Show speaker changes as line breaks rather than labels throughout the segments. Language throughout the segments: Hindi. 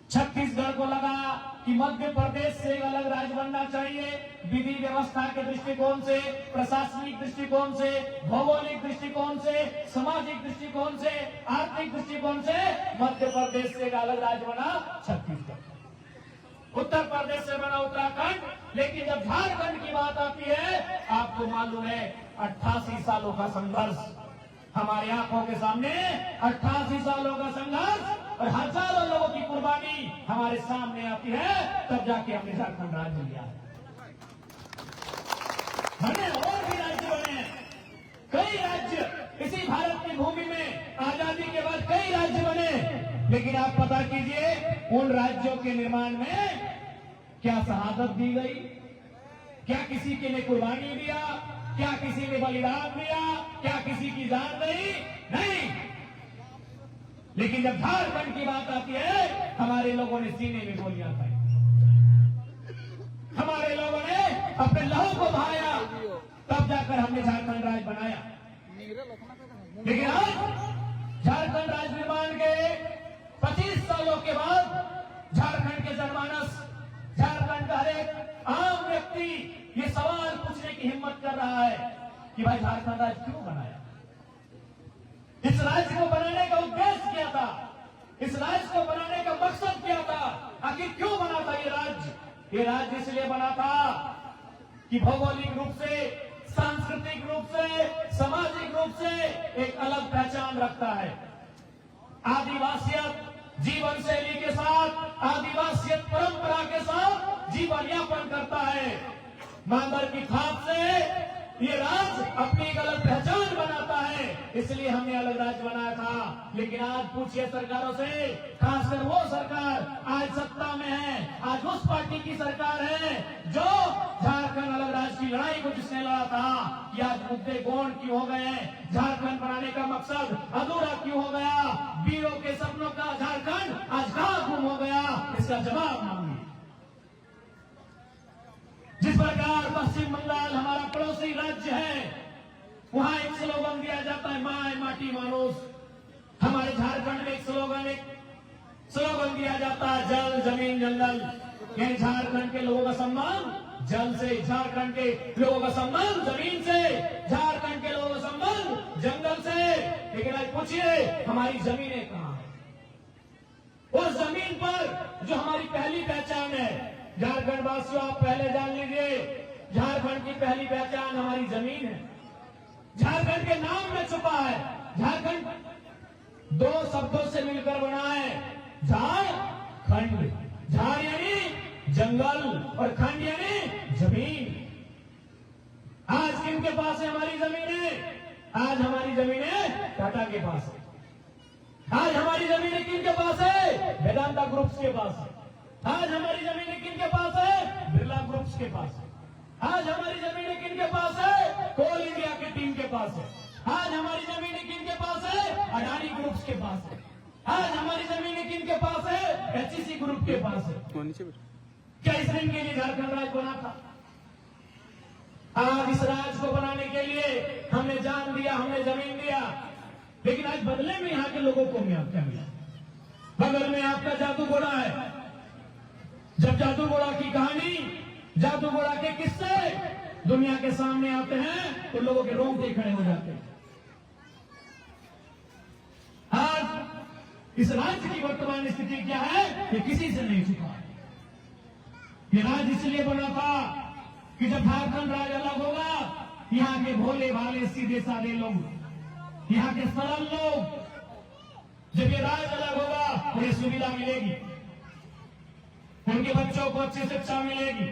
छत्तीसगढ़ को लगा कि मध्य प्रदेश से एक अलग राज्य बनना चाहिए। विधि व्यवस्था के दृष्टिकोण से, प्रशासनिक दृष्टिकोण से, भौगोलिक दृष्टिकोण से, सामाजिक दृष्टिकोण से, आर्थिक दृष्टिकोण से मध्य प्रदेश से एक अलग राज्य बना छत्तीसगढ़। उत्तर प्रदेश से बना उत्तराखंड। लेकिन जब झारखंड की बात आती है, आपको मालूम है 88 सालों का संघर्ष हमारे आंखों के सामने, 88 सालों का संघर्ष और हजारों लोगों की कुर्बानी हमारे सामने आती है, तब जाके हमने झारखंड राज्य लिया है। हमने और भी राज्य बने हैं, कई राज्य इसी भारत की भूमि में आजादी के बाद कई राज्य बने। लेकिन आप पता कीजिए उन राज्यों के निर्माण में क्या शहादत दी गई, क्या किसी के ने कुर्बानी दिया, क्या किसी ने बलिदान दिया, क्या किसी की जान गई? नहीं। लेकिन जब झारखंड की बात आती है, हमारे लोगों ने सीने में गोलियां खाई, हमारे लोगों ने अपने लहू को बहाया, तब जाकर हमने झारखंड राज्य बनाया। लेकिन आज झारखंड राज्य निर्माण के 25 सालों के बाद झारखंड के जनमानस, झारखंड का हर एक आम व्यक्ति ये सवाल पूछने की हिम्मत कर रहा है कि भाई झारखंड राज्य क्यों बनाया? इस राज्य को बनाने का उद्देश्य क्या था? इस राज्य को बनाने का मकसद क्या था? आखिर क्यों बना था ये राज्य? ये राज्य इसलिए बना था कि भौगोलिक रूप से, सांस्कृतिक रूप से, सामाजिक रूप से एक अलग पहचान रखता है। आदिवासियत जीवन शैली के साथ, आदिवासियत परंपरा के साथ जीवन यापन करता है। मांदर की खाप से ये राज्य अपनी एक अलग पहचान बनाता है, इसलिए हमने अलग राज्य बनाया था। लेकिन आज पूछिए सरकारों से, खासकर वो सरकार आज सत्ता में है, आज उस पार्टी की सरकार है जो झारखंड अलग राज्य की लड़ाई को जिसने लड़ा था, कि आज मुद्दे गौण क्यों हो गए? झारखंड बनाने का मकसद अधूरा क्यों हो गया? वीरों के सपनों का झारखंड आज कहां गुम हो गया? इसका जवाब मांगिए। जिस प्रकार पश्चिम बंगाल हमारा पड़ोसी राज्य है, वहां एक स्लोगन दिया जाता है, माय माटी मानुष। हमारे झारखंड में एक स्लोगन दिया जाता है, जल जमीन जंगल। यानी झारखंड के लोगों का सम्मान जल से, झारखंड के लोगों का सम्मान जमीन से, झारखंड के लोगों का सम्मान जंगल से। लेकिन आज पूछिए हमारी जमीनें कहां है? उस जमीन पर जो हमारी पहली पहचान है। झारखंड वासियों, आप पहले जान लीजिए, झारखंड की पहली पहचान हमारी जमीन है। झारखंड के नाम में छुपा है। झारखंड 2 शब्दों से मिलकर बना है, झारखंड। झार यानी जंगल और खंड यानी जमीन। आज किनके पास है हमारी जमीनें? आज हमारी जमीनें टाटा के पास है। आज हमारी जमीनें किनके पास है? वेदांता ग्रुप्स के पास है। आज हमारी जमीनें किनके पास है? बिरला ग्रुप्स के पास है। आज हमारी जमीनें किनके पास है? कोल इंडिया की टीम के पास है। आज हमारी जमीनें किनके पास है? अडानी ग्रुप्स के पास है। आज हमारी जमीनें किनके पास है? एचईसी ग्रुप के पास है। क्या इस दिन के लिए झारखंड राज्य बना था? आज इस राज्य को बनाने के लिए हमने जान दिया, हमने जमीन दिया। लेकिन आज बदले में यहाँ के लोगों को क्या मिला? बगल में आपका जादू घोड़ा है। जब जादू घोड़ा की कहानी, जादू घोड़ा के किस्से दुनिया के सामने आते हैं तो लोगों के रोंगटे खड़े हो जाते हैं। आज इस राज्य की वर्तमान स्थिति क्या है? ये किसी से नहीं छुपा। ये राज्य इसलिए बना था कि जब झारखंड राज्य अलग होगा, यहाँ के भोले भाले सीधे साधे लोग, यहाँ के सरल लोग, जब ये राज्य अलग होगा उन्हें सुविधा मिलेगी, उनके बच्चों को अच्छी शिक्षा मिलेगी,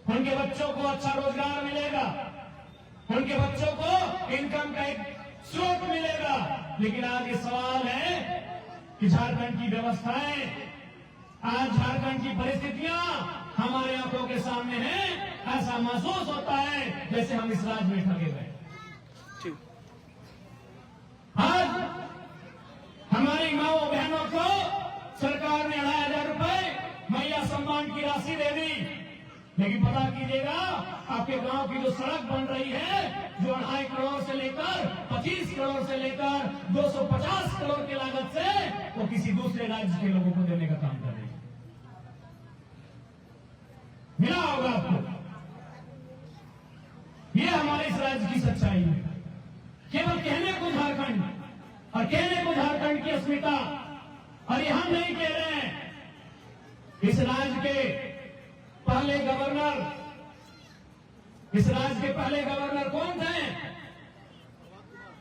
उनके बच्चों को अच्छा रोजगार मिलेगा, उनके बच्चों को इनकम का एक स्रोत मिलेगा। लेकिन आज ये सवाल है कि झारखंड की व्यवस्थाएं, आज झारखंड की परिस्थितियां हमारे आंखों के सामने हैं। ऐसा महसूस होता है जैसे हम इस राज्य में ठगे गए। आज हमारी माओ बहनों को सरकार ने 2,500 रुपए मैया सम्मान की राशि दे दी। लेकिन पता कीजिएगा, आपके गांव की जो सड़क बन रही है, जो 2.5 करोड़ से लेकर 25 करोड़ से लेकर 250 करोड़ की लागत से, वो किसी दूसरे राज्य के लोगों को देने का काम मिला होगा आपको। ये हमारे इस राज्य की सच्चाई है। केवल कहने को झारखंड और कहने को झारखंड की अस्मिता, और ये हम नहीं कह रहे हैं। इस राज्य के पहले गवर्नर कौन थे?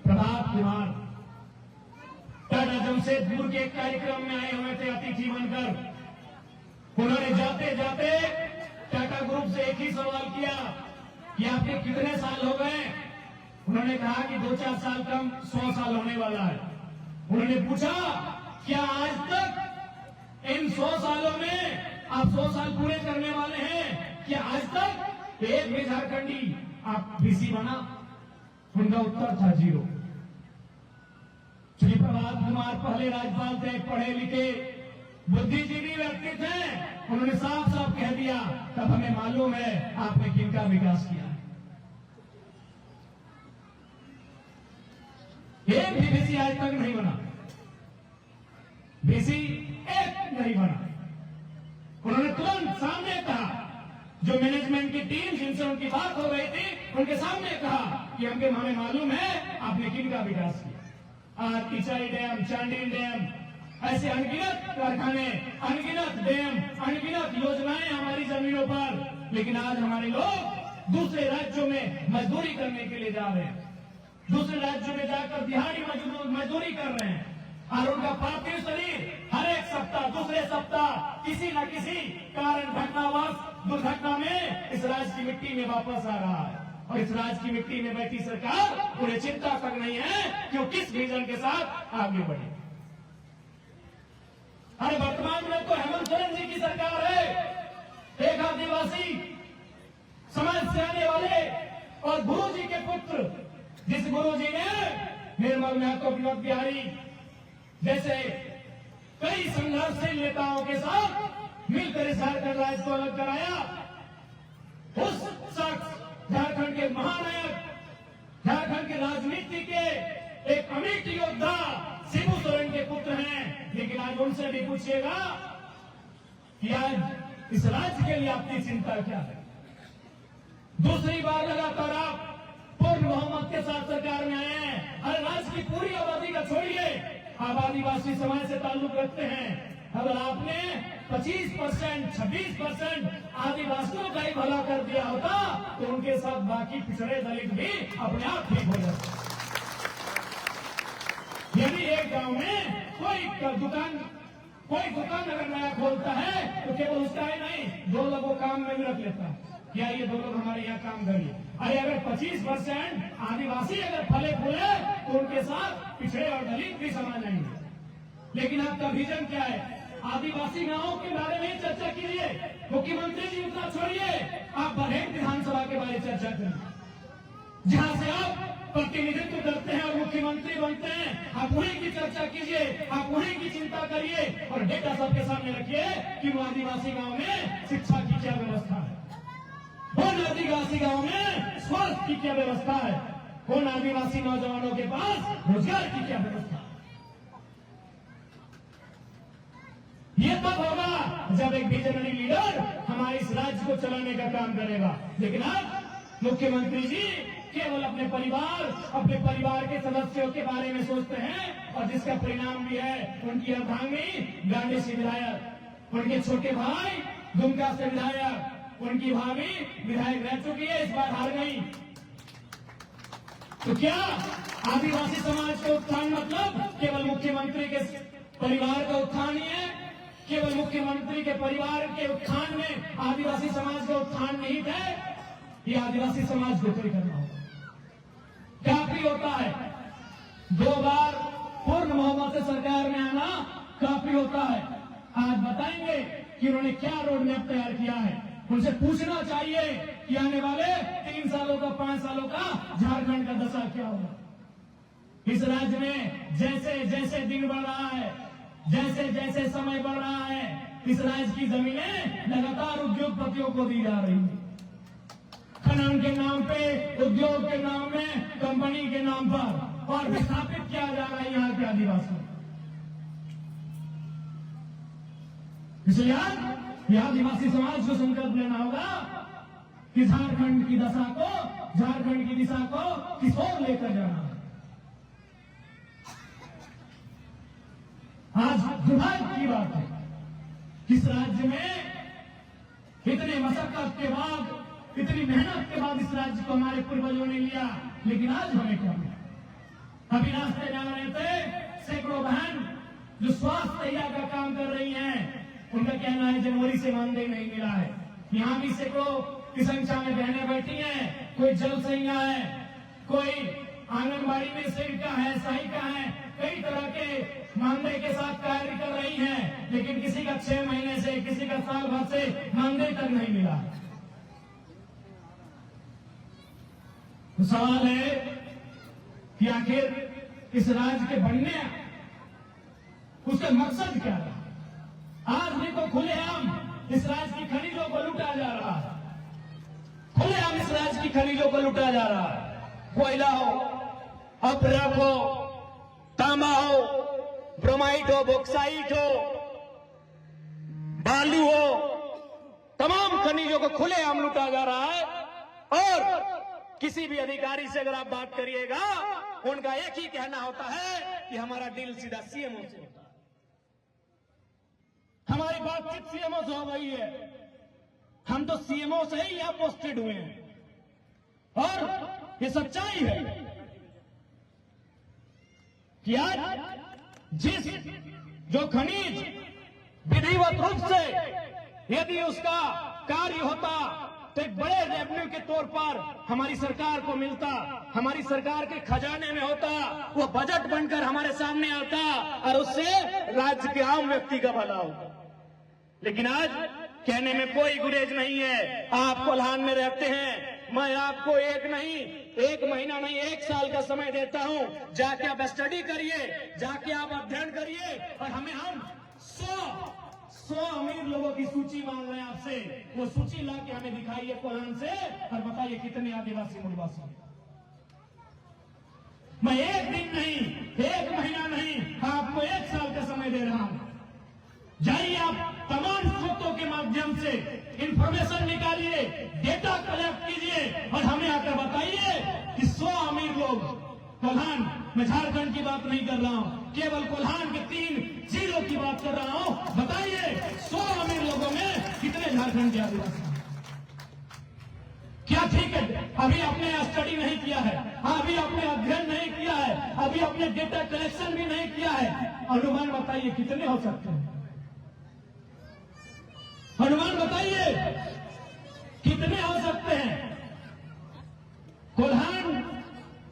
प्रभात कुमार। टाटा जमशेदपुर के एक कार्यक्रम में आए हुए थे अतिथि बनकर। उन्होंने जाते जाते टाटा ग्रुप से एक ही सवाल किया कि आपके कितने साल हो गए? उन्होंने कहा कि 2-4 साल कम 100 साल होने वाला है। उन्होंने पूछा, क्या आज तक इन 100 सालों में आप 100 साल पूरे करने वाले हैं? क्या आज तक एक भी झारखंडी आप बीसी बना? उनका उत्तर था 0। श्री प्रभात कुमार पहले राज्यपाल थे, पढ़े लिखे बुद्धिजीवी व्यक्ति थे। उन्होंने साफ साफ कह दिया, तब हमें मालूम है आपने किनका विकास किया है। एक भी बीसी आज तक नहीं बना, बीसी एक नहीं बना। उन्होंने तुरंत सामने कहा, जो मैनेजमेंट की टीम जिनसे उनकी बात हो रही थी, उनके सामने कहा कि हमें मालूम है आपने किनका विकास किया। आज इचाई डैम, चांडिल डैम, ऐसे अनगिनत कारखाने, अनगिनत डैम, अनगिनत योजनाएं हमारी जमीनों पर। लेकिन आज हमारे लोग दूसरे राज्यों में मजदूरी करने के लिए जा रहे हैं, दूसरे राज्यों में जाकर दिहाड़ी मजदूरी कर रहे हैं, और उनका पार्थिव शरीर हर एक सप्ताह, दूसरे सप्ताह किसी न किसी कारण घटनावश दुर्घटना में इस राज्य की मिट्टी में वापस आ रहा है। और इस राज्य की मिट्टी में बैठी सरकार, उन्हें चिंता तक नहीं है कि वो किस विजन के साथ आगे बढ़े। अरे वर्तमान में तो हेमंत सोरेन जी की सरकार है, एक आदिवासी समाज से आने वाले और गुरु जी के पुत्र, जिस गुरु जी ने निर्मल महतो, विनोद बिहारी जैसे कई संघर्षशील नेताओं के साथ मिलकर इस झारखंड राज्य को अलग कराया, उस शख्स झारखंड के महानायक, झारखंड की राजनीति के एक अमिट योद्धा शिबू सोरेन के पुत्र हैं। लेकिन आज उनसे भी पूछिएगा कि आज इस राज्य के लिए आपकी चिंता क्या है? दूसरी बार लगातार आप पूर्ण बहुमत के साथ सरकार में आए हैं। हर राज्य की पूरी आबादी का छोड़िए, आप आदिवासी समाज से ताल्लुक रखते हैं। अगर आपने 25%, 26% आदिवासियों का ही भला कर दिया होता, तो उनके साथ बाकी पिछड़े दलित भी अपने आप ठीक हो जाते। यदि एक गांव में कोई दुकान अगर नया खोलता है, तो केवल उसका ही नहीं, 2 लोगों काम में भी रख लेता है, क्या ये 2 लोग हमारे यहाँ काम करिए। अरे अगर 25% आदिवासी अगर फले फूले, तो उनके साथ पिछड़े और दलित भी समा जाएंगे। लेकिन आपका विजन क्या है? आदिवासी गांवों के बारे में चर्चा कीजिए। मुख्यमंत्री जी उतना छोड़िए, आप बरहेट विधानसभा के बारे में चर्चा करिए, जहां से आप प्रतिनिधित्व करते हैं और मुख्यमंत्री बनते हैं। आप वहीं की चर्चा कीजिए, आप वहीं की चिंता करिए, और डेटा सबके सामने रखिए कि वो आदिवासी गांव में शिक्षा की क्या व्यवस्था है, उन आदिवासी गांव में स्वास्थ्य की क्या व्यवस्था है, उन आदिवासी नौजवानों के पास रोजगार की क्या व्यवस्था है। ये तब होगा जब एक विजनरी लीडर हमारे इस राज्य को चलाने का काम करेगा। लेकिन अब मुख्यमंत्री जी केवल अपने परिवार के सदस्यों के बारे में सोचते हैं, और जिसका परिणाम भी है उनकी अर्धांगिनी गांधी से विधायक, उनके छोटे भाई दुमका से विधायक, उनकी भाभी विधायक रह चुकी है, इस बार हार गई। तो क्या आदिवासी समाज का उत्थान मतलब केवल मुख्यमंत्री के परिवार का उत्थान ही है? केवल मुख्यमंत्री के परिवार के उत्थान में आदिवासी समाज का उत्थान नहीं है? ये आदिवासी समाज को तय करना होगा। काफी होता है 2 बार पूर्ण बहुमत से सरकार में आना, काफी होता है। आज बताएंगे कि उन्होंने क्या रोड मैप तैयार किया है। उनसे पूछना चाहिए कि आने वाले 3 सालों का, 5 सालों का झारखंड का दशा क्या होगा। इस राज्य में जैसे जैसे दिन बढ़ रहा है, जैसे जैसे समय बढ़ रहा है, इस राज्य की जमीनें लगातार उद्योगपतियों को दी जा रही है। खनन के नाम पे, उद्योग के नाम में, कंपनी के नाम पर, और विस्थापित किया जा रहा है यहाँ के आदिवासियों। इसलिए कि आदिवासी समाज को संकल्प लेना होगा कि झारखंड की दशा को, झारखंड की दिशा को किस ओर लेकर जाना है। आज दुर्भाग्य की बात है कि इस राज्य में इतने मशक्कत के बाद, इतनी मेहनत के बाद इस राज्य को हमारे पूर्वजों ने लिया, लेकिन आज हमें क्या मिला। अभी रास्ते जा रहे थे, सैकड़ों बहन जो स्वास्थ्य तैयार का काम कर रही हैं, उनका कहना है जनवरी से मानदेय नहीं मिला है। यहाँ भी सैकड़ों की संख्या में बहनें बैठी हैं, कोई जल सैया है, कोई आंगनबाड़ी में सेविका है, सहायिका है, कई तरह के मानदेय के साथ कार्य कर रही हैं, लेकिन किसी का 6 महीने से, किसी का साल भर से मानदेय तक नहीं मिला। तो सवाल है कि आखिर इस राज्य के बनने उसका मकसद क्या है। आज भी तो खुलेआम इस राज्य की खनिजों को लूटा जा रहा है, खुलेआम इस राज्य की खनिजों को लूटा जा रहा है। कोयला हो, अपरक हो, तांबा हो, ब्रोमाइट हो, बॉक्साइट हो, बालू हो, तमाम खनिजों को खुलेआम लूटा जा रहा है। और किसी भी अधिकारी से अगर आप बात करिएगा, उनका एक ही कहना होता है कि हमारा डील सीधा सीएमओ से होता है, हमारी बातचीत सीएमओ से हो गई है, हम तो सीएमओ से ही यहां पोस्टेड हुए हैं। और ये सच्चाई है कि आज जिस जो खनिज विधिवत रूप से यदि उसका कार्य होता तो एक बड़े रेवेन्यू के तौर पर हमारी सरकार को मिलता, हमारी सरकार के खजाने में होता, वो बजट बनकर हमारे सामने आता और उससे राज्य के आम व्यक्ति का भला होता। लेकिन आज कहने में कोई गुरेज नहीं है। आप कोल्हान में रहते हैं, मैं आपको एक महीना नहीं 1 साल का समय देता हूं, जाके आप स्टडी करिए, जाके आप अध्ययन करिए और हम 100 अमीर लोगों की सूची मांग रहे हैं आपसे। वो सूची ला के हमें दिखाइए कोल्हान से और बताइए कितने आदिवासी मूलवासी हैं। मैं 1 दिन नहीं, 1 महीना नहीं, आपको 1 साल का समय दे रहा हूं। जाइए आप तमाम स्रोतों के माध्यम से इंफॉर्मेशन निकालिए, डेटा कलेक्ट कीजिए और हमें आकर बताइए कि 100 अमीर लोग कोल्हान, मैं झारखंड की बात नहीं कर रहा हूं, केवल कोल्हान के 3 जिलों की बात कर रहा हूं, बताइए 100 अमीर लोगों में कितने झारखंड के आदिवासी। क्या ठीक है, अभी आपने स्टडी नहीं किया है, अभी आपने अध्ययन नहीं किया है, अभी आपने डेटा कलेक्शन भी नहीं किया है, अनुमान बताइए कितने हो सकते हैं। अनुमान बताइए कितने हो सकते हैं। कोल्हान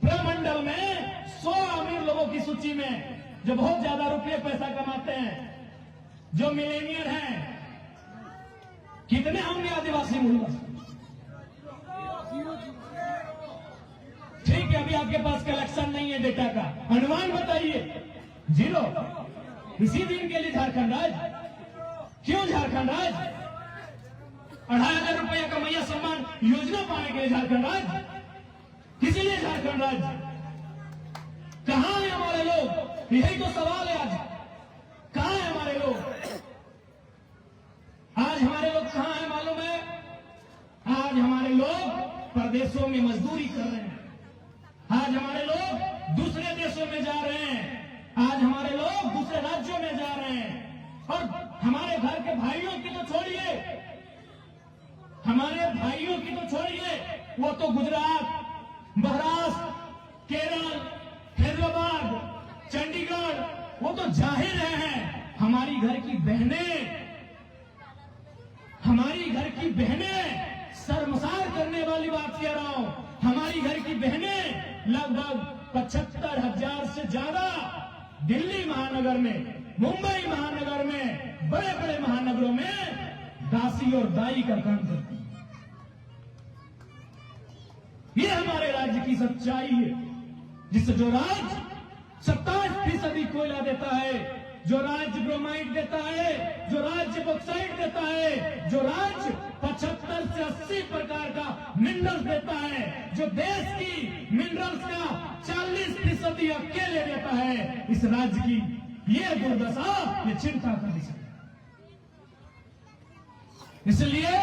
प्रमंडल में 100 अमीर लोगों की सूची में जो बहुत ज्यादा रुपये पैसा कमाते हैं, जो मिलेनियर हैं, कितने होंगे आदिवासी मूलवासी। ठीक है, अभी आपके पास कलेक्शन नहीं है डेटा का, अनुमान बताइए। 0। इसी दिन के लिए झारखंड राज्य, क्यों झारखंड राज्य? 2,500 रुपया का मैया सम्मान योजना पाने के लिए झारखंड राज्य, किसी लिए झारखंड राज्य? कहां है हमारे लोग? यही तो सवाल है आज, कहां है हमारे लोग? आज हमारे लोग कहां है मालूम है? आज हमारे लोग प्रदेशों में मजदूरी कर रहे हैं, आज हमारे लोग दूसरे देशों में जा रहे हैं, आज हमारे लोग दूसरे राज्यों में जा रहे हैं। और हमारे घर के भाइयों की तो छोड़िए, हमारे भाइयों की तो छोड़िए, वो तो गुजरात, महाराष्ट्र, केरल, हैदराबाद, चंडीगढ़, वो तो जा ही रहे हैं। हमारी घर की बहनें शर्मसार करने वाली बात कह रहा हूं, हमारी घर की बहनें लगभग 75,000 से ज्यादा दिल्ली महानगर में, मुंबई महानगर में, बड़े बड़े महानगरों में दासी और दाई का काम करती है। ये हमारे राज्य की सच्चाई है, जिससे जो राज्य 27% कोयला देता है, जो राज्य ब्रोमाइट देता है, जो राज्य बॉक्साइट देता है, जो राज्य 75 से 80 प्रकार का मिनरल्स देता है, जो देश की मिनरल्स का 40% अकेले देता है, इस राज्य की ये दुर्दशा, ये चिंता का विषय। इसलिए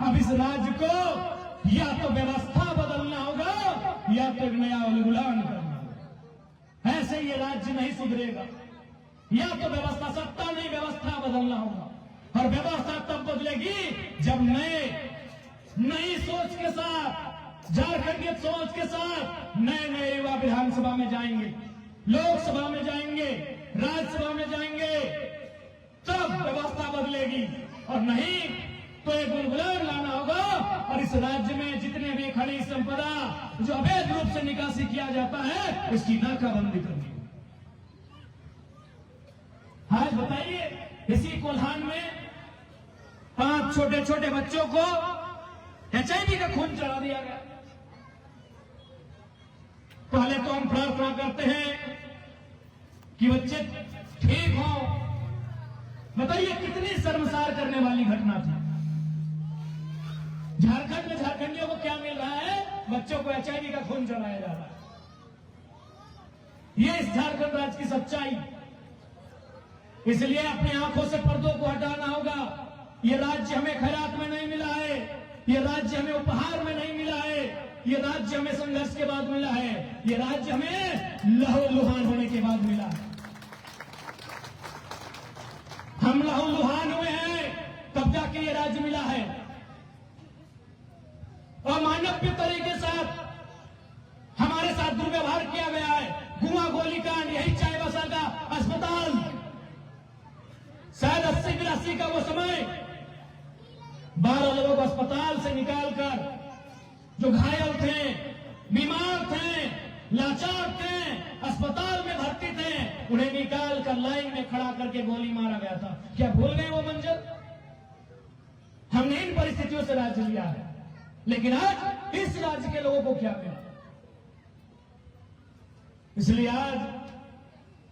अब इस राज्य को या तो व्यवस्था बदलना होगा या तो नया उलगुलान करना होगा। ऐसे ये राज्य नहीं सुधरेगा। या तो व्यवस्था, सत्ता नहीं व्यवस्था बदलना होगा। और व्यवस्था तब बदलेगी जब नई सोच के साथ, झारखंडी सोच के साथ नए युवा विधानसभा में जाएंगे, लोकसभा में जाएंगे, राज्यसभा में जाएंगे, तब व्यवस्था बदलेगी। और नहीं तो एक उलगुलान लाना होगा और इस राज्य में जितने भी खनिज संपदा जो अवैध रूप से निकासी किया जाता है इसकी नाकाबंदी करनी होगी। आज बताइए, इसी कोल्हान में 5 छोटे छोटे बच्चों को HIV का खून चढ़ा दिया गया। पहले तो हम प्रार्थना करते हैं कि बच्चे ठीक हों। बताइए कितनी शर्मसार करने वाली घटना थी। झारखंड में झारखंडियों को क्या मिल रहा है? बच्चों को HIV का खून चढ़ाया जा रहा है। ये इस झारखंड राज्य की सच्चाई। इसलिए अपनी आंखों से पर्दों को हटाना होगा। ये राज्य हमें खैरात में नहीं मिला है, ये राज्य हमें उपहार में नहीं मिला है, ये राज्य हमें संघर्ष के बाद मिला है, ये राज्य हमें लहूलुहान होने के बाद मिला है। हम लहूलुहान हुए हैं तब जाके ये राज्य मिला है। अमानवीय तरीके के साथ हमारे साथ दुर्व्यवहार किया गया है। गुआ गोलीकांड, यही चाईबासा का अस्पताल, शायद 80-82 का वो समय, 12 लोगों को अस्पताल से निकालकर, जो घायल थे, बीमार थे, लाचार थे, अस्पताल में भर्ती थे, उन्हें निकाल कर लाइन में खड़ा करके गोली मारा गया था। क्या भूल गए वो मंजर? हमने इन परिस्थितियों से राज्य लिया है, लेकिन आज इस राज्य के लोगों को क्या मिला? इसलिए आज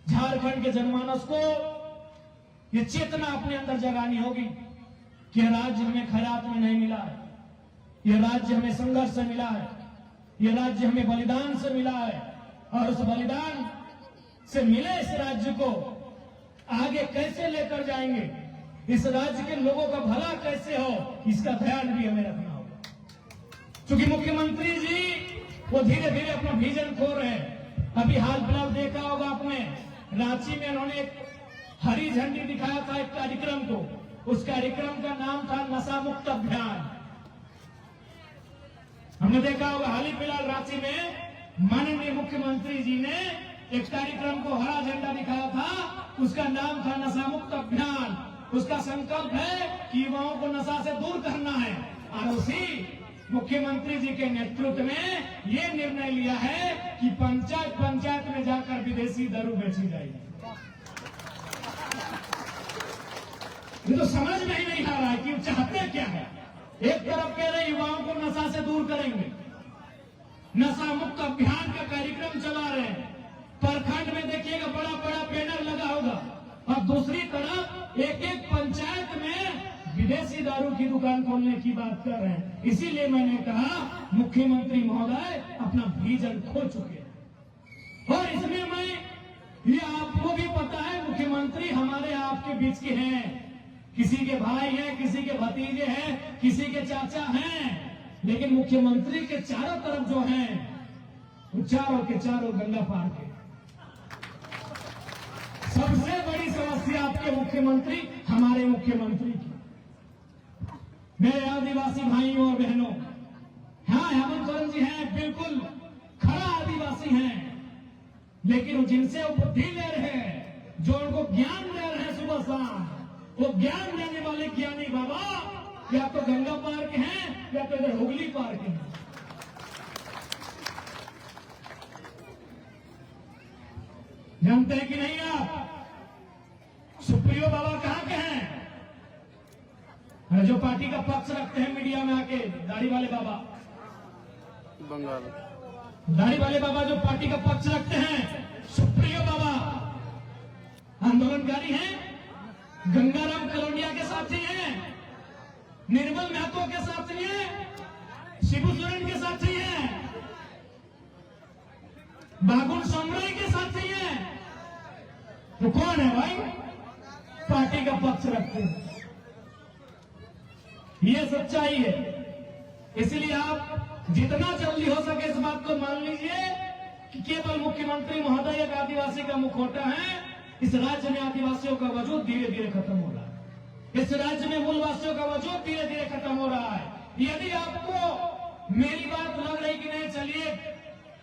झारखंड के जनमानस को ये चेतना अपने अंदर जगानी होगी कि यह राज्य हमें खैरात में नहीं मिला है, यह राज्य हमें संघर्ष से मिला है, यह राज्य हमें बलिदान से मिला है। और उस बलिदान से मिले इस राज्य को आगे कैसे लेकर जाएंगे, इस राज्य के लोगों का भला कैसे हो, इसका ध्यान भी हमें रखना होगा। क्योंकि मुख्यमंत्री जी वो धीरे धीरे अपना विजन खो रहे हैं। अभी हाल फिलहाल देखा होगा आपने, रांची में उन्होंने एक हरी झंडी दिखाया था एक कार्यक्रम को। उस कार्यक्रम का नाम था नशा मुक्त अभियान। हमने देखा होगा हाल ही फिलहाल रांची में माननीय मुख्यमंत्री जी ने एक कार्यक्रम को हरा झंडा दिखाया था, उसका नाम था नशा मुक्त अभियान। उसका संकल्प है कि युवाओं को नशा से दूर करना है। और उसी मुख्यमंत्री जी के नेतृत्व में ये निर्णय लिया है कि पंचायत पंचायत में जाकर विदेशी दारू बेची जाएगी। ये तो समझ में ही नहीं आ रहा है कि चाहते क्या है। एक तरफ कह रहे युवाओं को नशा से दूर करेंगे, नशा मुक्त अभियान का कार्यक्रम चला रहे हैं, प्रखंड में देखिएगा बड़ा बड़ा बैनर लगा होगा, और दूसरी तरफ एक एक पंचायत में विदेशी दारू की दुकान खोलने की बात कर रहे हैं। इसीलिए मैंने कहा मुख्यमंत्री महोदय अपना विजन खो चुके हैं। और इसमें मैं, ये आपको भी पता है, मुख्यमंत्री हमारे आपके बीच के हैं, किसी के भाई हैं, किसी के भतीजे हैं, किसी के चाचा हैं, लेकिन मुख्यमंत्री के चारों तरफ जो हैं वो चारों के चारों गंगा पार के। सबसे बड़ी समस्या आपके मुख्यमंत्री, हमारे मुख्यमंत्री की। मेरे आदिवासी भाइयों और बहनों, हाँ हेमंत सोरेन जी हैं, बिल्कुल खरा आदिवासी हैं, लेकिन वो जिनसे वो बुद्धि ले रहे हैं, जो उनको ज्ञान दे रहे हैं सुबह शाम, वो ज्ञान देने वाले ज्ञानी बाबा या तो गंगा पार के हैं या तो इधर हुगली पार के हैं। जानते हैं कि नहीं आप? सुप्रियो बाबा कहाँ के हैं? जो पार्टी का पक्ष रखते हैं मीडिया में आके, दाढ़ी वाले बाबा,
बंगाल
दाढ़ी वाले बाबा जो पार्टी का पक्ष रखते हैं, सुप्रियो बाबा आंदोलनकारी हैं, गंगाराम कलोनिया के साथी हैं, निर्मल महतो के साथी हैं, शिबू सोरेन के साथी हैं, बागुन सोमराय के साथी हैं। तो कौन है भाई पार्टी का पक्ष रखते हैं? ये सच्चाई है। इसलिए आप जितना जल्दी हो सके इस बात को मान लीजिए कि केवल मुख्यमंत्री महोदय एक आदिवासी का मुखौटा है। इस राज्य में आदिवासियों का वजूद धीरे धीरे खत्म हो रहा है। इस राज्य में मूलवासियों का वजूद धीरे धीरे खत्म हो रहा है। यदि आपको मेरी बात लग रही कि नहीं, चलिए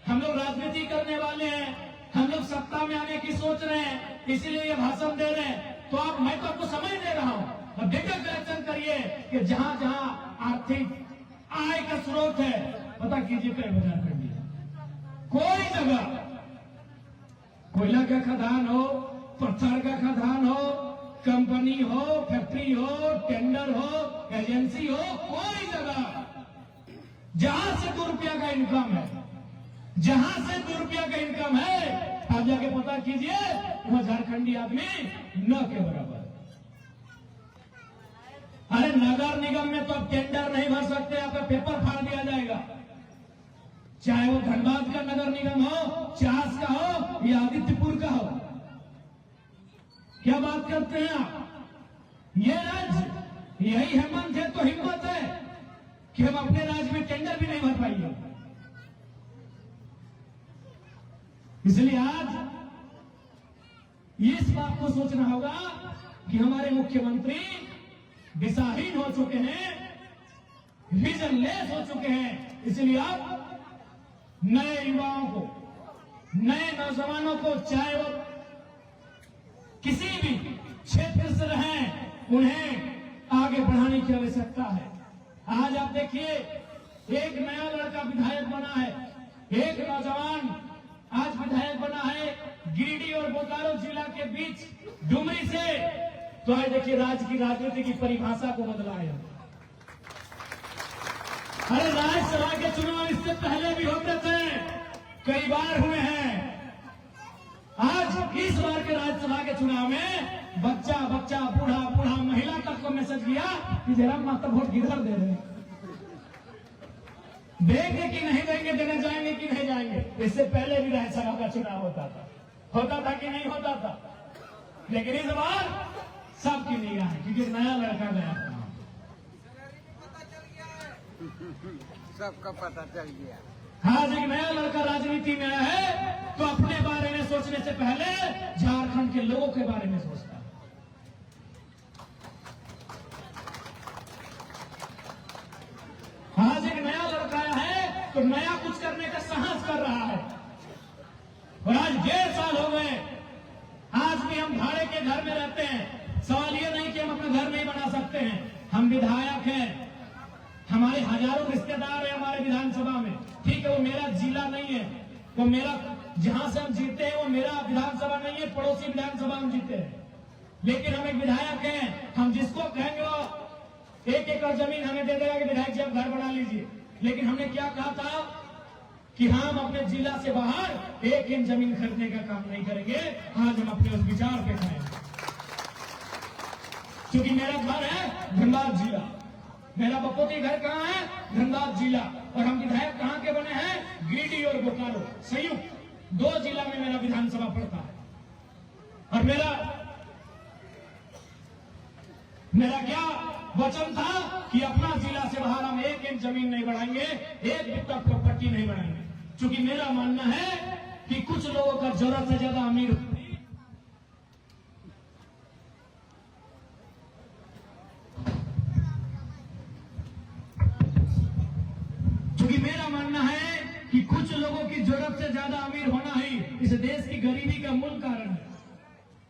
हम लोग राजनीति करने वाले हैं, हम लोग सत्ता में आने की सोच रहे हैं, इसीलिए ये भाषण दे रहे हैं, तो आप, मैं तो आपको समय दे रहा हूं, और डेटा कलेक्शन करिए कि जहां जहां आर्थिक आय का स्रोत है, पता कीजिए कई बाजार कर दिया। कोई जगह कोयला का खदान हो, पत्थर का खदान हो, कंपनी हो, फैक्ट्री हो, टेंडर हो, एजेंसी हो, कोई जगह जहां से 2 रुपया का इनकम है, जहां से 2 रुपया का इनकम है, आप जाके पता कीजिए वह झारखंडी आदमी न के बराबर। अरे नगर निगम में तो अब टेंडर नहीं भर सकते, आपका पेपर फाड़ दिया जाएगा। चाहे वो धनबाद का नगर निगम हो, चास का हो या आदित्यपुर का हो। क्या बात करते हैं आप? ये राज्य, यही हिम्मत है तो हिम्मत है कि हम अपने राज्य में टेंडर भी नहीं भर पाएंगे। इसलिए आज इस बात को सोचना होगा कि हमारे मुख्यमंत्री दिशाहीन हो चुके हैं, विजनलेस हो चुके हैं। इसलिए आप नए युवाओं को, नए नौजवानों को, चाहे वो किसी भी क्षेत्र से रहें, उन्हें आगे बढ़ाने की आवश्यकता है। आज आप देखिए, एक नया लड़का विधायक बना है, एक नौजवान आज विधायक बना है गिरिडीह और बोकारो जिला के बीच डुमरी से। तो आज देखिए राज्य की राजनीति की परिभाषा को बदला है। अरे राज्यसभा के चुनाव इससे पहले भी होते थे, कई बार हुए हैं। आज इस बार के राज्यसभा के चुनाव में बच्चा बच्चा, बूढ़ा बूढ़ा, महिला तक को मैसेज किया कि जरा माता वोट किधर दे रहे हैं, देंगे कि नहीं देंगे, देने जाएंगे कि नहीं जाएंगे। इससे पहले भी राज्यसभा का चुनाव होता था कि नहीं होता था, लेकिन इस बार सबकी निगाह है क्योंकि नया लड़का गया था।
सबका पता चल गया।
आज एक नया लड़का राजनीति में आया है तो अपने बारे में सोचने से पहले झारखंड के लोगों के बारे में सोचता है। आज एक नया लड़का आया है तो नया कुछ करने का साहस कर रहा है। और आज 1.5 साल हो गए, आज भी हम भाड़े के घर में रहते हैं। सवाल ये नहीं कि हम अपना घर नहीं बना सकते हैं, हम विधायक हैं, हमारे हजारों रिश्तेदार हैं हमारे विधानसभा में। ठीक है, वो मेरा जिला नहीं है, वो मेरा जहां से हम जीते हैं वो मेरा विधानसभा नहीं है, पड़ोसी विधानसभा हम जीते हैं। लेकिन हम एक विधायक हैं, हम जिसको कहेंगे वो 1 एकड़ जमीन हमें दे देगा कि विधायक जी आप घर बना लीजिए। लेकिन हमने क्या कहा था कि हम अपने जिला से बाहर 1 इंच जमीन खरीदने का काम नहीं करेंगे। आज हम अपने उस विचार पे खड़े हैं, क्योंकि मेरा घर है धनबाद जिला, मेरा बपोती घर कहाँ है, धनबाद जिला, और हम विधायक कहाँ के बने हैं, गिरिडीह और बोकारो संयुक्त 2 जिला में मेरा विधानसभा पड़ता है। और मेरा क्या वचन था कि अपना जिला से बाहर हम 1 इंच जमीन नहीं बढ़ाएंगे, 1 बित्ता प्रॉपर्टी नहीं बढ़ाएंगे। क्योंकि मेरा मानना है कि कुछ लोगों का जरूरत से ज्यादा अमीर, क्योंकि मेरा मानना है कि कुछ लोगों की जरूरत से ज्यादा अमीर होना ही इस देश की गरीबी का मूल कारण है।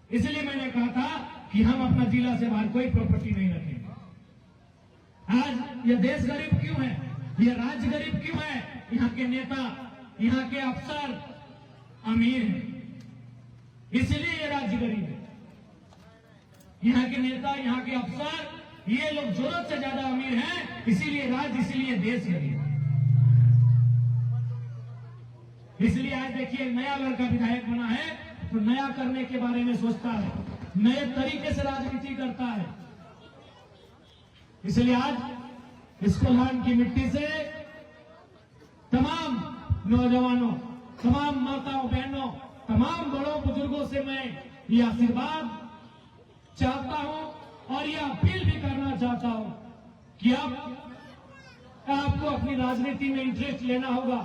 इसलिए मैंने कहा था कि हम अपना जिला से बाहर कोई प्रॉपर्टी नहीं रखेंगे। आज यह देश गरीब क्यों है, यह राज्य गरीब क्यों है? यहाँ के नेता, यहाँ के अफसर अमीर हैं, इसलिए यह राज्य गरीब है। यहाँ के नेता, यहाँ के अफसर, ये लोग जरूरत से ज्यादा अमीर हैं, इसीलिए राज्य, इसीलिए देश गरीब है। इसलिए आज देखिए नया लड़का विधायक बना है तो नया करने के बारे में सोचता है, नए तरीके से राजनीति करता है। इसलिए आज इस कोल्हान की मिट्टी से तमाम नौजवानों, तमाम माताओं बहनों, तमाम बड़ों बुजुर्गों से मैं ये आशीर्वाद चाहता हूं और ये अपील भी करना चाहता हूं कि अब आपको अपनी राजनीति में इंटरेस्ट लेना होगा।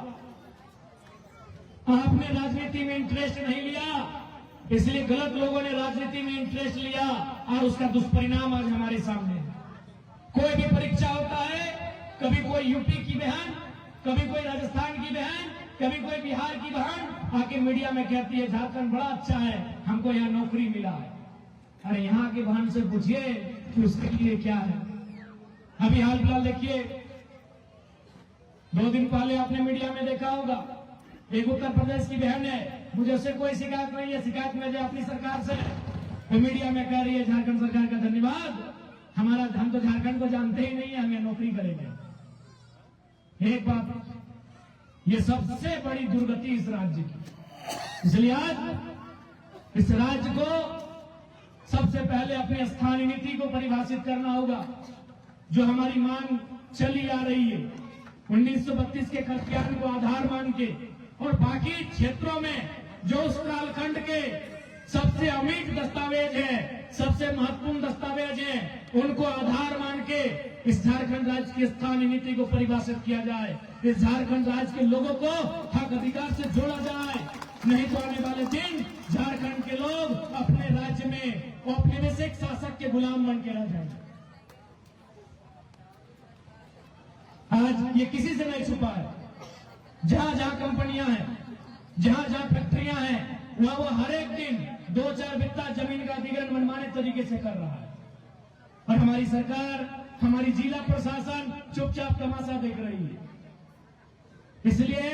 आपने राजनीति में इंटरेस्ट नहीं लिया, इसलिए गलत लोगों ने राजनीति में इंटरेस्ट लिया और उसका दुष्परिणाम आज हमारे सामने है। कोई भी परीक्षा होता है, कभी कोई यूपी की बहन, कभी कोई राजस्थान की बहन, कभी कोई बिहार की बहन आके मीडिया में कहती है झारखंड बड़ा अच्छा है, हमको यहाँ नौकरी मिला है। अरे यहाँ के बहन से पूछिए कि उसके लिए क्या है। अभी हाल फिलहाल देखिए, 2 दिन पहले आपने मीडिया में देखा होगा, एक उत्तर प्रदेश की बहन है, मुझे उससे कोई शिकायत नहीं है, शिकायत मुझे अपनी सरकार से, वो मीडिया में कह रही है झारखंड सरकार का धन्यवाद, हम तो झारखंड को जानते ही नहीं है, हम यहाँ नौकरी करेंगे। एक बात, ये सबसे बड़ी दुर्गति इस राज्य की। इसलिए आज इस राज्य को सबसे पहले अपनी स्थानीय नीति को परिभाषित करना होगा। जो हमारी मांग चली आ रही है 1932 के खतियान को आधार मान के, और बाकी क्षेत्रों में जो उस कालखंड के सबसे अमीर दस्तावेज है, सबसे महत्वपूर्ण दस्तावेज है, उनको आधार मान के इस झारखंड राज्य की स्थानीय नीति को परिभाषित किया जाए। इस झारखंड राज्य के लोगों को हक अधिकार से जोड़ा जाए, नहीं तो आने वाले दिन झारखंड के लोग अपने राज्य में औपनिवेशिक शासक के गुलाम बन के रह जाएंगे। आज ये किसी से नहीं छुपा है। जहां जहां कंपनियां हैं, जहां जहां फैक्ट्रियां हैं, वहां वो हर एक दिन 2-4 बित्ता जमीन का अधिग्रहण मनमाने तरीके से कर रहा है। और हमारी सरकार, हमारी जिला प्रशासन चुपचाप तमाशा देख रही है। इसलिए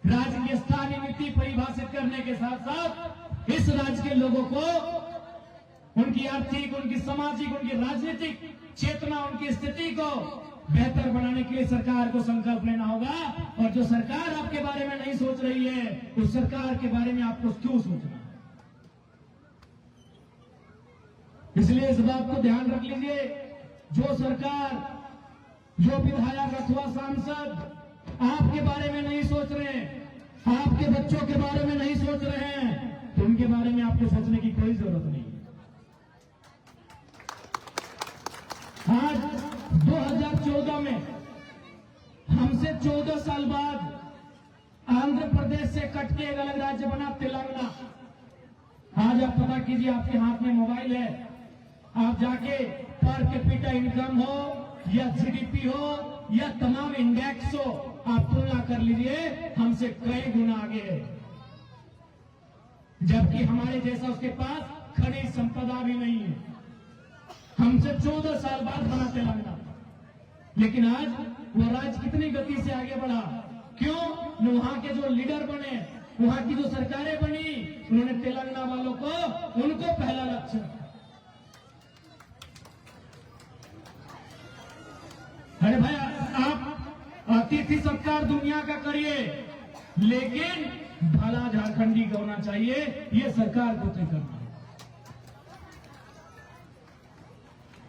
राज्य की स्थानीय नीति परिभाषित करने के साथ साथ इस राज्य के लोगों को उनकी आर्थिक, उनकी सामाजिक, उनकी राजनीतिक चेतना, उनकी स्थिति को बेहतर बनाने के लिए सरकार को संकल्प लेना होगा। और जो सरकार आपके बारे में नहीं सोच रही है, उस सरकार के बारे में आपको क्यों सोचना। इसलिए इस बात को ध्यान रख लीजिए, जो सरकार, जो विधायक अथवा सांसद आपके बारे में नहीं सोच रहे, आपके बच्चों के बारे में नहीं सोच रहे हैं, तो उनके बारे में आपको सोचने की कोई जरूरत नहीं। आज 2014 में हमसे 14 साल बाद आंध्र प्रदेश से कट के एक अलग राज्य बना तेलंगाना। आज आप पता कीजिए, आपके हाथ में मोबाइल है, आप जाके पर कैपिटा इनकम हो या जीडीपी हो या तमाम इंडेक्स हो, आप तुलना कर लीजिए, हमसे कई गुना आगे है। जबकि हमारे जैसा उसके पास खनिज संपदा भी नहीं है। हमसे 14 साल बाद बना तेलंगाना, लेकिन आज वो राज्य कितनी गति से आगे बढ़ा। क्यों? वहां के जो लीडर बने, वहां की जो सरकारें बनी, उन्होंने तेलंगाना वालों को, उनको पहला लक्ष्य। अरे भाई, आप अतिथि सत्कार दुनिया का करिए, लेकिन भला झारखंडी का होना चाहिए, ये सरकार को तय करना है।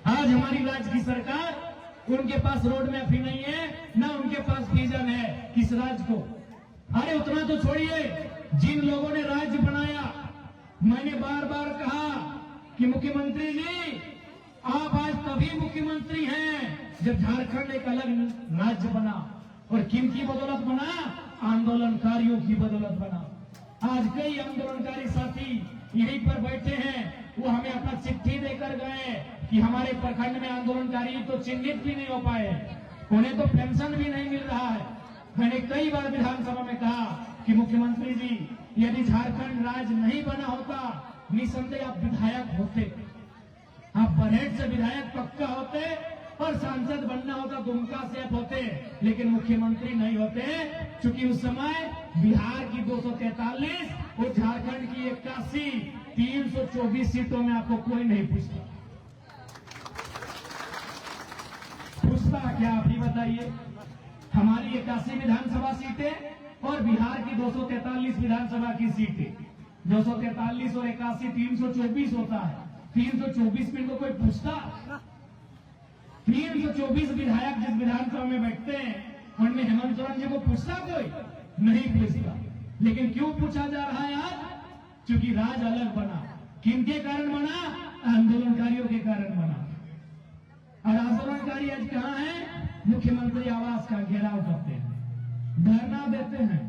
आज हमारी राज्य की सरकार, उनके पास रोड मैप ही नहीं है, ना उनके पास विजन है किस राज्य को। अरे उतना तो छोड़िए, जिन लोगों ने राज्य बनाया, मैंने बार बार कहा कि मुख्यमंत्री जी, आप आज तभी मुख्यमंत्री हैं जब झारखंड एक अलग राज्य बना। और किन की बदौलत बना? आंदोलनकारियों की बदौलत बना। आज कई आंदोलनकारी साथी यहीं पर बैठे हैं, वो हमें अपना चिट्ठी देकर गए कि हमारे प्रखंड में आंदोलनकारी तो चिन्हित भी नहीं हो पाए, उन्हें तो पेंशन भी नहीं मिल रहा है। मैंने कई बार विधानसभा में कहा कि मुख्यमंत्री जी, यदि झारखंड राज्य नहीं बना होता, निसंदेह आप विधायक होते, आप बरहेट से विधायक पक्का होते, और सांसद बनना होता दुमका से आप होते, लेकिन मुख्यमंत्री नहीं होते, क्योंकि उस समय बिहार की 243 और झारखंड की 81, 324 सीटों में आपको कोई नहीं पूछता। क्या आप ही बताइए? हमारी 81 विधानसभा सीटें और बिहार की 243 विधानसभा की सीटें, 243 और 81 324 होता है। 324 में तो कोई पूछता? 324 विधायक जिस विधानसभा में बैठते हैं, उनमें हेमंत सोरेन जी को पूछता कोई? नहीं पूछता। लेकिन क्यों पूछा जा रहा है आज? क्योंकि राज अलग बना। किनके कारण बना? आंदोलनकारियों के कारण बना। और आंदोलनकारी अधिकारी आज कहाँ हैं? मुख्यमंत्री आवास का घेराव करते हैं, धरना देते हैं,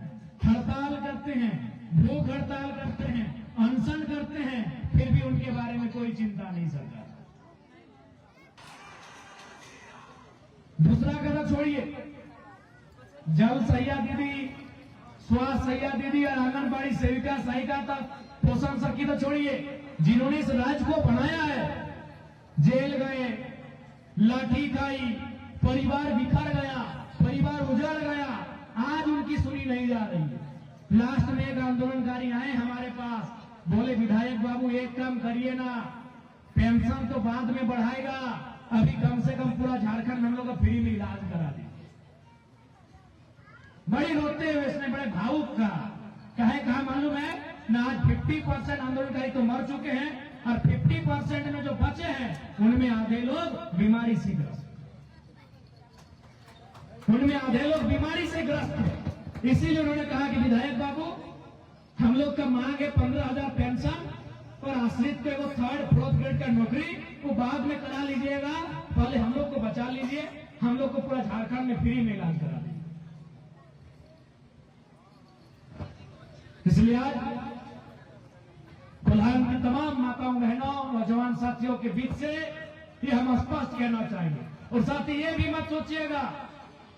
हड़ताल करते हैं, भूख हड़ताल करते हैं, अनशन करते हैं, फिर भी उनके बारे में कोई चिंता नहीं सरकार। दूसरा कदम छोड़िए, जल सैया दीदी, स्वास्थ्य सैया दीदी और आंगनबाड़ी सेविका सहायिका तक पोषण सखी तो छोड़िए, जिन्होंने इस राज्य को बनाया है, जेल गए, लाठी खाई, परिवार बिखर गया, परिवार उजड़ गया, आज उनकी सुनी नहीं जा रही है। लास्ट में एक आंदोलनकारी आए हमारे पास, बोले विधायक बाबू एक काम करिए ना, पेंशन तो बाद में बढ़ाएगा, अभी कम से कम पूरा झारखंड हम लोग का फ्री में इलाज करा दीजिए। बड़ी रोते हुए इसने बड़े भावुक कहा मालूम है ना, आज 50% आंदोलनकारी तो मर चुके हैं और 50% में जो बचे हैं उनमें आधे लोग बीमारी से ग्रस्त, उनमें आधे लोग बीमारी से ग्रस्त हैं। इसीलिए उन्होंने कहा कि विधायक बाबू हम लोग का मांग है 15,000 पेंशन और आश्रित को 3rd 4th ग्रेड का नौकरी, वो बाद में करा लीजिएगा, पहले हम लोग को बचा लीजिए, हम लोग को पूरा झारखंड में फ्री में इलाज करा दीजिए। इसलिए आज कोल्हान की तमाम माताओं बहनों नौजवान साथियों के बीच से ये हम स्पष्ट कहना चाहेंगे। और साथ ही ये भी मत सोचिएगा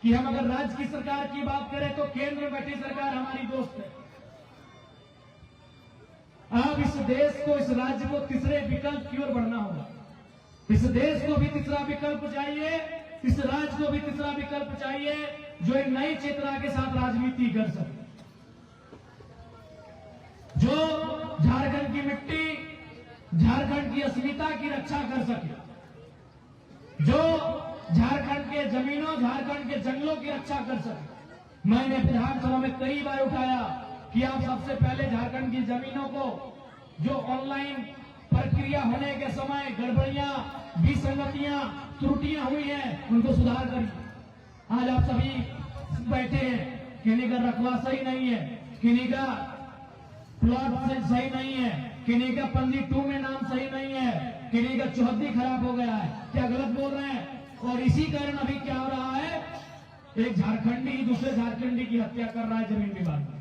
कि हम अगर राज्य की सरकार की बात करें तो केंद्र में बैठी सरकार हमारी दोस्त है। अब इस देश को, इस राज्य को तीसरे विकल्प की ओर बढ़ना होगा। इस देश को भी तीसरा विकल्प चाहिए, इस राज्य को भी तीसरा विकल्प चाहिए जो एक नई चेतना के साथ राजनीति कर सके, जो झारखंड की मिट्टी, झारखंड की अस्मिता की रक्षा कर सके, जो झारखंड के जमीनों, झारखंड के जंगलों की रक्षा कर सके। मैंने विधानसभा में कई बार उठाया कि आप सबसे पहले झारखंड की जमीनों को जो ऑनलाइन प्रक्रिया होने के समय गड़बड़ियां, विसंगतियां, त्रुटियां हुई हैं, उनको सुधार करिए। आज आप सभी बैठे हैं, किन्हीं का रकबा सही नहीं है, किन्हीं का प्लॉट सही नहीं है, किन्हीं का पंजी 2 में नाम सही नहीं है, किन्हीं का चौहद्दी खराब हो गया है, क्या गलत बोल रहे हैं? और इसी कारण अभी क्या हो रहा है, एक झारखंडी दूसरे झारखंडी की हत्या कर रहा है जमीन विवाद में।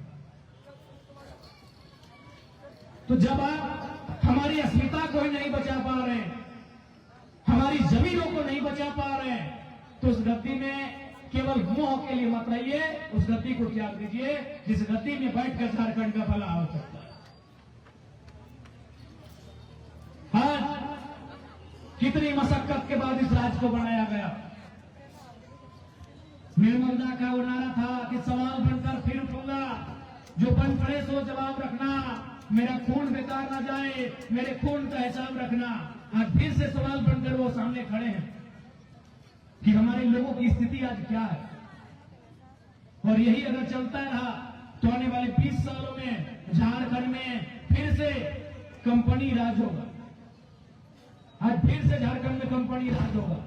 तो जब आप हमारी अस्मिता को ही नहीं बचा पा रहे हैं, हमारी जमीनों को नहीं बचा पा रहे हैं, तो उस गद्दी में केवल मोह के लिए मत रहिए, उस गद्दी को त्याग दीजिए जिस गद्दी में बैठकर झारखंड का भला हो सकता है। आज कितनी मशक्कत के बाद इस राज्य को बनाया गया। निर्मला का वो नारा था कि सवाल बनकर फिर उठूंगा, जो बन पड़े सो जवाब रखना, मेरा खून बेकार ना जाए, मेरे खून का हिसाब रखना। आज फिर से सवाल बनकर वो सामने खड़े हैं कि हमारे लोगों की स्थिति आज क्या है। और यही अगर चलता रहा तो आने वाले 20 सालों में झारखंड में फिर से कंपनी राज होगा। आज फिर से झारखंड में कंपनी राज होगा।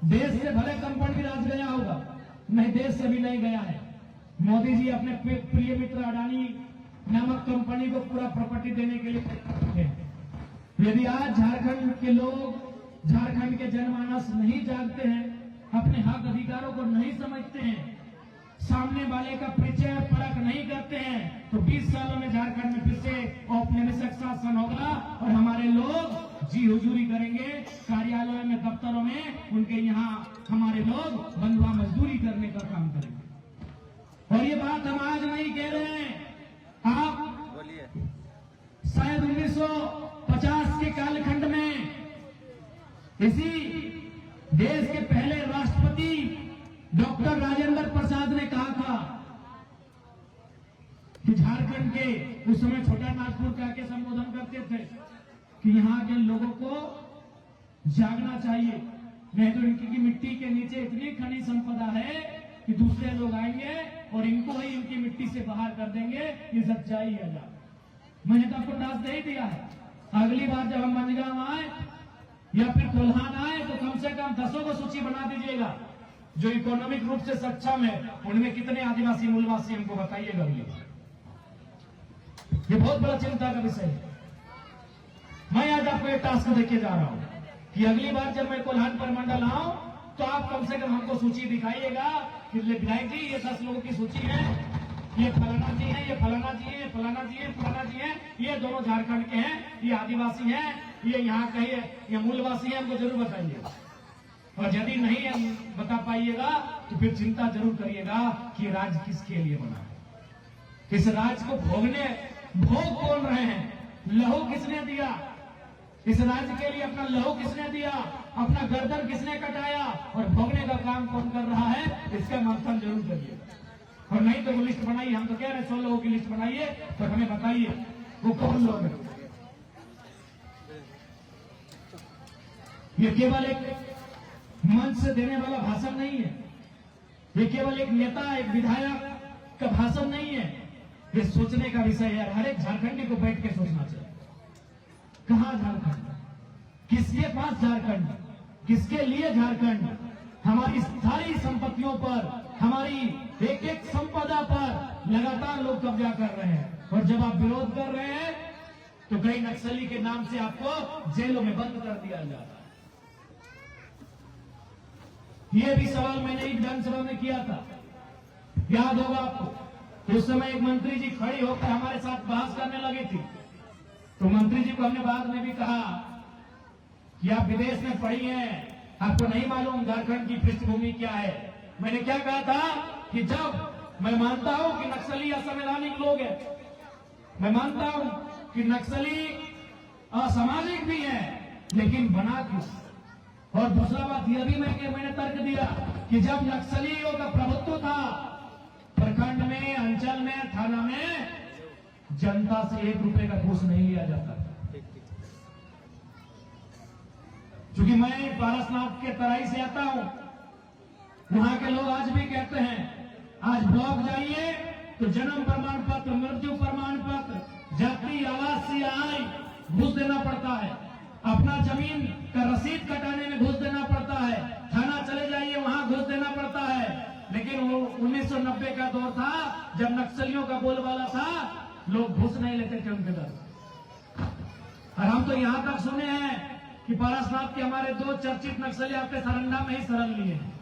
देश से भले कंपनी राज गया होगा, नहीं देश से भी नहीं गया है। मोदी जी अपने प्रिय मित्र अडानी नामक कंपनी को पूरा प्रॉपर्टी देने के लिए तैयार हैं। यदि आज झारखंड के लोग, झारखंड के जनमानस नहीं जागते हैं, अपने हक अधिकारों को नहीं समझते हैं, सामने वाले का परिचय परख नहीं करते हैं, तो 20 सालों में झारखंड में फिर से औपनिवेशिक शासन होगा और हमारे लोग जी हुजूरी करेंगे कार्यालयों में, दफ्तरों में, उनके यहाँ हमारे लोग बंधुआ मजदूरी करने का काम करेंगे। और ये बात हम आज नहीं कह रहे हैं, आप
बोलिए।
शायद 1950 के कालखंड में इसी देश के पहले राष्ट्रपति डॉक्टर राजेंद्र प्रसाद ने कहा था कि झारखंड के, उस समय छोटा नागपुर का के संबोधन करते थे कि यहाँ के लोगों को जागना चाहिए, नहीं तो इनकी मिट्टी के नीचे इतनी खनिज संपदा है कि दूसरे लोग आएंगे और इनको ही इनकी मिट्टी से बाहर कर देंगे। ये सच्चाई है। मैंने तो आपको टास्क दे दिया है, अगली बार जब हम मंजगांव आए या फिर कोल्हान आए तो कम से कम 10 को सूची बना दीजिएगा जो इकोनॉमिक रूप से सक्षम है, उनमें कितने आदिवासी मूलवासी हमको बताइएगा। ये बहुत बड़ा चिंता का विषय है। मैं आज आपको एक टास्क देके जा रहा हूं कि अगली बार जब मैं कोल्हान पर मंडल आऊं तो आप आप कम से कम हमको सूची दिखाइएगा कि विधायक जी ये 10 लोगों की सूची है, ये फलाना जी है, ये फलाना जी है, फलाना जी है, फलाना जी है, ये दोनों झारखंड के हैं, ये आदिवासी हैं, ये यहाँ के ये मूलवासी हैं, हमको जरूर बताइएगा। और यदि नहीं बता पाइएगा तो फिर चिंता जरूर करिएगा कि राज्य किसके लिए बना है। इस राज्य को भोग कौन रहे हैं, लहू किसने दिया, इस राज्य के लिए अपना लहू किसने दिया, अपना गर्दन किसने कटाया, और भोगने का काम कौन कर रहा है, इसका मंथन जरूर करिएगा। और नहीं तो वो लिस्ट बनाइए, हम तो कह रहे हैं 100 लोगों की लिस्ट बनाइए, तो हमें बताइए वो कौन लोग हैं। ये केवल एक मंच से देने वाला भाषण नहीं है, ये केवल एक नेता एक विधायक का भाषण नहीं है, ये सोचने का विषय है। हर एक झारखंडी को बैठ के सोचना चाहिए, कहां झारखंड, किसके पास झारखंड, किसके लिए झारखंड। हमारी सारी संपत्तियों पर, हमारी एक एक संपदा पर लगातार लोग कब्जा कर रहे हैं, और जब आप विरोध कर रहे हैं तो कई नक्सली के नाम से आपको जेलों में बंद कर दिया जा रहा है। यह भी सवाल मैंने विधानसभा में किया था, याद होगा आपको। उस समय एक मंत्री जी खड़ी होकर हमारे साथ बहस करने लगी थी, तो मंत्री जी को हमने बाद में भी कहा कि आप विदेश में पढ़ी हैं, आपको नहीं मालूम झारखंड की पृष्ठभूमि क्या है। मैंने क्या कहा था कि जब मैं मानता हूं कि नक्सली असंवैधानिक लोग हैं, मैं मानता हूं कि नक्सली असामाजिक भी हैं, लेकिन बना क्यों। और दूसरा बात यह भी मैंने तर्क दिया कि जब नक्सलियों का प्रभुत्व था प्रखंड में, अंचल में, थाना में, जनता से 1 रुपए का घूस नहीं लिया जाता। क्योंकि मैं पारसनाथ के तराई से आता हूं, वहां के लोग आज भी कहते हैं, आज ब्लॉक जाइए तो जन्म प्रमाण पत्र, मृत्यु प्रमाण पत्र, जाति, आवासीय आय घूस देना पड़ता है, अपना जमीन का रसीद कटाने में घूस देना पड़ता है, थाना चले जाइए वहां घूस देना पड़ता है। लेकिन वो 1990 का दौर था जब नक्सलियों का बोलबाला था, लोग घूस नहीं लेते थे उनके दर। और हम तो यहां तक सुने हैं कि पारसनाथ के हमारे 2 चर्चित नक्सली आपके सरंडा में ही शरण लिए हैं।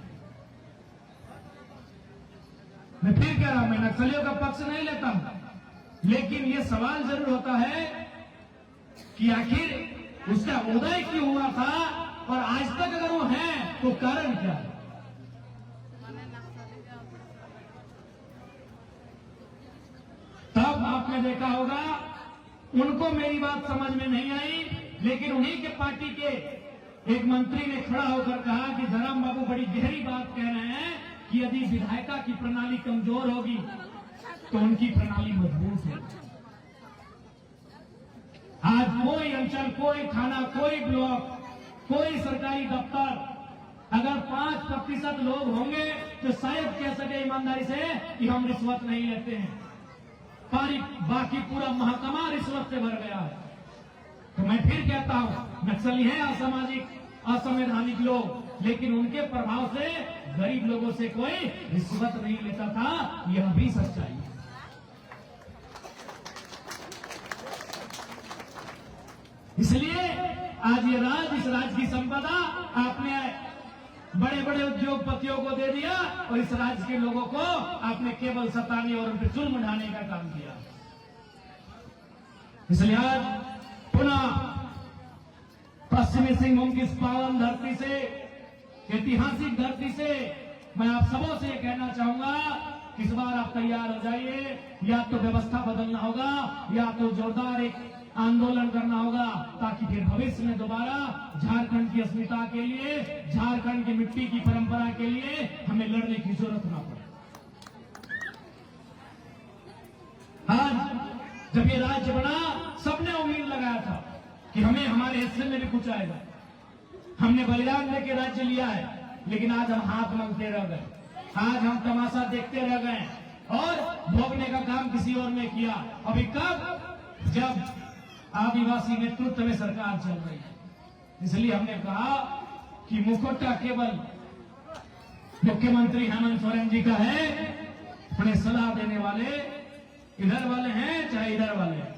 मैं फिर कह रहा हूं, मैं नक्सलियों का पक्ष नहीं लेता हूं, लेकिन ये सवाल जरूर होता है कि आखिर उसका उदय क्यों हुआ था, और आज तक अगर वो है तो कारण क्या है। तब आपने देखा होगा उनको मेरी बात समझ में नहीं आई, लेकिन उन्हीं के पार्टी के एक मंत्री ने खड़ा होकर कहा कि धर्म बाबू बड़ी गहरी बात कह रहे हैं कि यदि विधायिका की प्रणाली कमजोर होगी तो उनकी प्रणाली मजबूत होगी। आज कोई अंचल, कोई थाना, कोई ब्लॉक, कोई सरकारी दफ्तर अगर 5% लोग होंगे तो शायद कह सके ईमानदारी से कि हम रिश्वत नहीं लेते हैं, बाकी पूरा महकमा रिश्वत से भर गया है। तो मैं फिर कहता हूं, नक्सली हैं असामाजिक, असंवैधानिक लोग, लेकिन उनके प्रभाव से गरीब लोगों से कोई रिश्वत नहीं लेता था, यह भी सच्चाई है। इसलिए आज ये इस राज्य की संपदा आपने बड़े बड़े उद्योगपतियों को दे दिया, और इस राज्य के लोगों को आपने केवल सताने और उन पर जुल्म ढाने का काम किया। इसलिए आज पुनः पश्चिमी सिंहभूम की इस पावन धरती से, ऐतिहासिक धरती से मैं आप सबों से कहना चाहूंगा, इस बार आप तैयार हो जाइए। या तो व्यवस्था बदलना होगा, या तो जोरदार एक आंदोलन करना होगा, ताकि फिर भविष्य में दोबारा झारखंड की अस्मिता के लिए, झारखंड की मिट्टी की परंपरा के लिए हमें लड़ने की जरूरत ना पड़े। आज जब ये राज्य बना, सबने उम्मीद लगाया था कि हमें हमारे हिस्से में भी कुछ आएगा। हमने बलिदान देके राज्य लिया है, लेकिन आज हम हाथ मांगते रह गए, आज हम तमाशा देखते रह गए और भोगने का काम किसी और ने किया। अभी कब, जब आदिवासी नेतृत्व में सरकार चल रही है। इसलिए हमने कहा कि मुखौटा केवल मुख्यमंत्री हेमंत सोरेन जी का है, अपने सलाह देने वाले इधर वाले हैं चाहे इधर वाले हैं।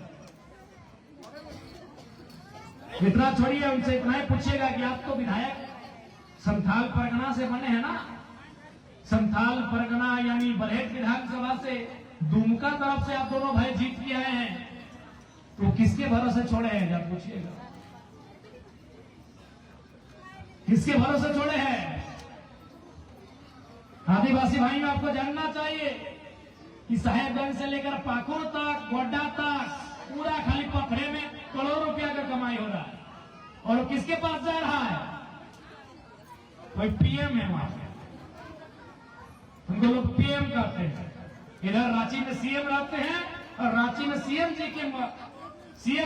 इतना छोड़िए, उनसे इतना ही पूछिएगा कि आप तो विधायक संथाल परगना से बने हैं ना, संथाल परगना यानी बरहेट विधानसभा से दुमका तरफ से आप दोनों भाई जीत के आए हैं, तो किसके भरोसे छोड़े हैं जब पूछिएगा, किसके भरोसे छोड़े हैं? आदिवासी भाइयों, आपको जानना चाहिए कि साहेबगंज से लेकर पाकुड़ तक, गोड्डा तक पूरा खाली पथरे में करोड़ों रुपया का कमाई हो रहा है, और वो किसके पास जा रहा है? कोई पीएम है वहां पे, उनको लोग पीएम कहते हैं। इधर रांची में सीएम रहते हैं, और रांची में सीएम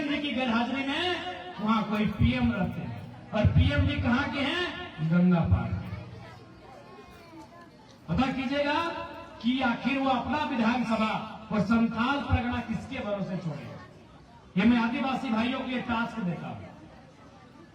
जी की गैरहाजिरी में वहां कोई पीएम रहते हैं, और पीएम जी कहां के हैं? गंगा पार के। पता कीजिएगा कि आखिर वो अपना विधानसभा और संथाल परगना किसके भरोसे छोड़े। ये मैं आदिवासी भाइयों के लिए टास्क देता हूं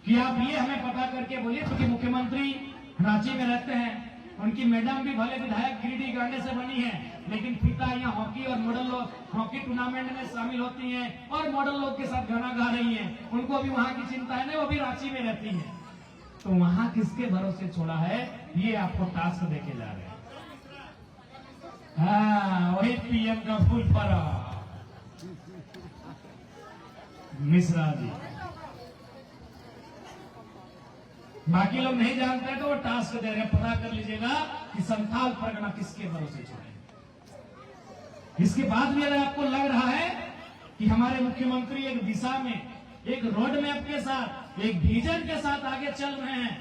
कि आप ये हमें पता करके बोलिए, क्योंकि मुख्यमंत्री रांची में रहते हैं, उनकी मैडम भी भले विधायक गिरिडीह गांडे से बनी है, लेकिन पिता यहाँ हॉकी और मॉडल हॉकी टूर्नामेंट में शामिल होती हैं और मॉडल लोग के साथ गाना गा रही हैं। उनको भी वहां की चिंता है ना, वो भी रांची में रहती हैं, तो वहां किसके भरोसे छोड़ा है, ये आपको टास्क देके जा रहे हैं। हाँ, वही पीएम का फुल फरा मिश्रा जी। बाकी लोग नहीं जानते हैं तो वो टास्क दे रहे हैं, पता कर लीजिएगा कि संथाल परगना किसके भरोसे छोड़े। इसके बाद भी अगर आपको लग रहा है कि हमारे मुख्यमंत्री एक दिशा में, एक रोड मैप के साथ, एक विजन के साथ आगे चल रहे हैं,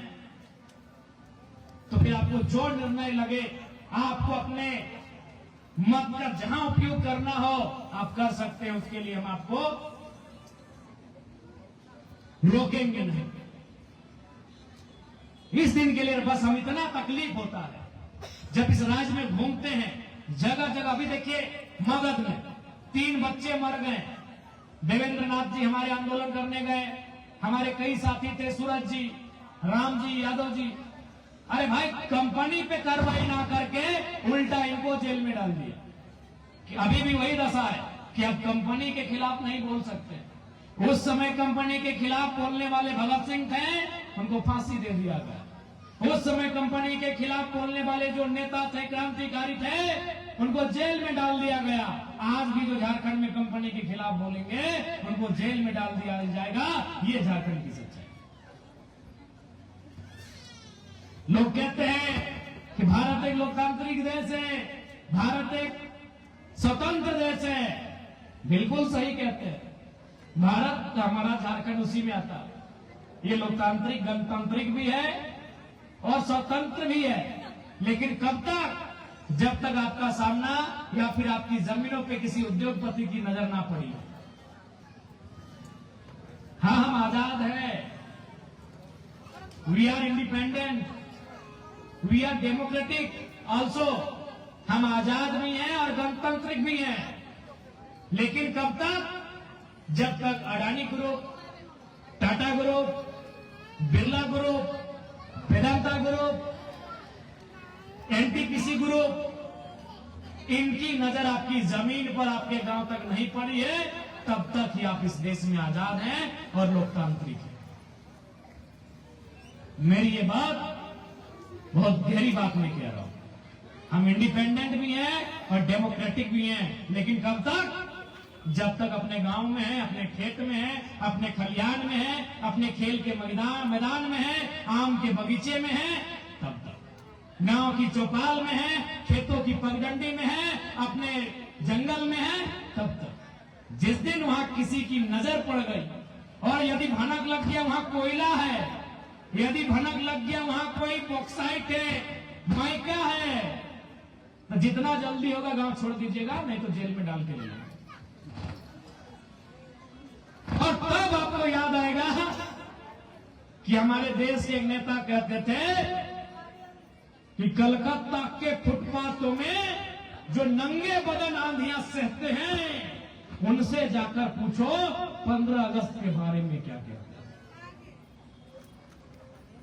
तो फिर आपको जो निर्णय लगे, आपको अपने मत का जहां उपयोग करना हो आप कर सकते हैं, उसके लिए हम आपको रोकेंगे नहीं। इस दिन के लिए बस हम इतना तकलीफ होता है जब इस राज्य में घूमते हैं, जगह जगह। अभी देखिए मगध में 3 बच्चे मर गए, देवेंद्र नाथ जी हमारे आंदोलन करने गए, हमारे कई साथी थे, सूरज जी, राम जी, यादव जी। अरे भाई, कंपनी पे कार्रवाई ना करके उल्टा इनको जेल में डाल दिया। कि अभी भी वही दशा है कि अब कंपनी के खिलाफ नहीं बोल सकते। उस समय कंपनी के खिलाफ बोलने वाले भगत सिंह थे, उनको फांसी दे दिया गया। उस समय कंपनी के खिलाफ बोलने वाले जो नेता थे, क्रांतिकारी थे, उनको जेल में डाल दिया गया। आज भी जो झारखंड में कंपनी के खिलाफ बोलेंगे उनको जेल में डाल दिया जाएगा। ये झारखंड की सच्चाई। लोग कहते हैं कि भारत एक लोकतांत्रिक देश है, भारत एक स्वतंत्र देश है। बिल्कुल सही कहते हैं। भारत हमारा झारखंड उसी में आता है। ये लोकतांत्रिक, गणतांत्रिक भी है और स्वतंत्र भी है, लेकिन कब तक? जब तक आपका सामना या फिर आपकी जमीनों पे किसी उद्योगपति की नजर ना पड़ी। हाँ, हम आजाद हैं, we are independent, we are democratic also. हम आजाद भी हैं और गणतांत्रिक भी हैं, लेकिन कब तक? जब तक Adani group, Tata group, Birla group, Vedanta group, NTPC group, इनकी नजर आपकी जमीन पर, आपके गांव तक नहीं पड़ी है, तब तक ही आप इस देश में आजाद हैं और लोकतांत्रिक हैं। मेरी ये बात बहुत गहरी बात मैं कह रहा हूं। हम इंडिपेंडेंट भी हैं और डेमोक्रेटिक भी हैं, लेकिन कब तक? जब तक अपने गांव में है, अपने खेत में है, अपने खलिहान में है, अपने खेल के मैदान में है, आम के बगीचे में है, तब तक। गांव की चौपाल में है, खेतों की पगडंडी में है, अपने जंगल में है, तब तक। जिस दिन वहां किसी की नजर पड़ गई और यदि भनक लग गया वहां कोयला है, यदि भनक लग गया वहां कोई बॉक्साइट है, माइका है, तो जितना जल्दी होगा गांव छोड़ दीजिएगा, नहीं तो जेल में डाल के ले जाएंगे। और तब आपको याद आएगा कि हमारे देश के एक नेता कहते थे कि कलकत्ता के फुटपाथों में जो नंगे बदन आंधियां सहते हैं, उनसे जाकर पूछो 15 अगस्त के बारे में क्या कहते हैं।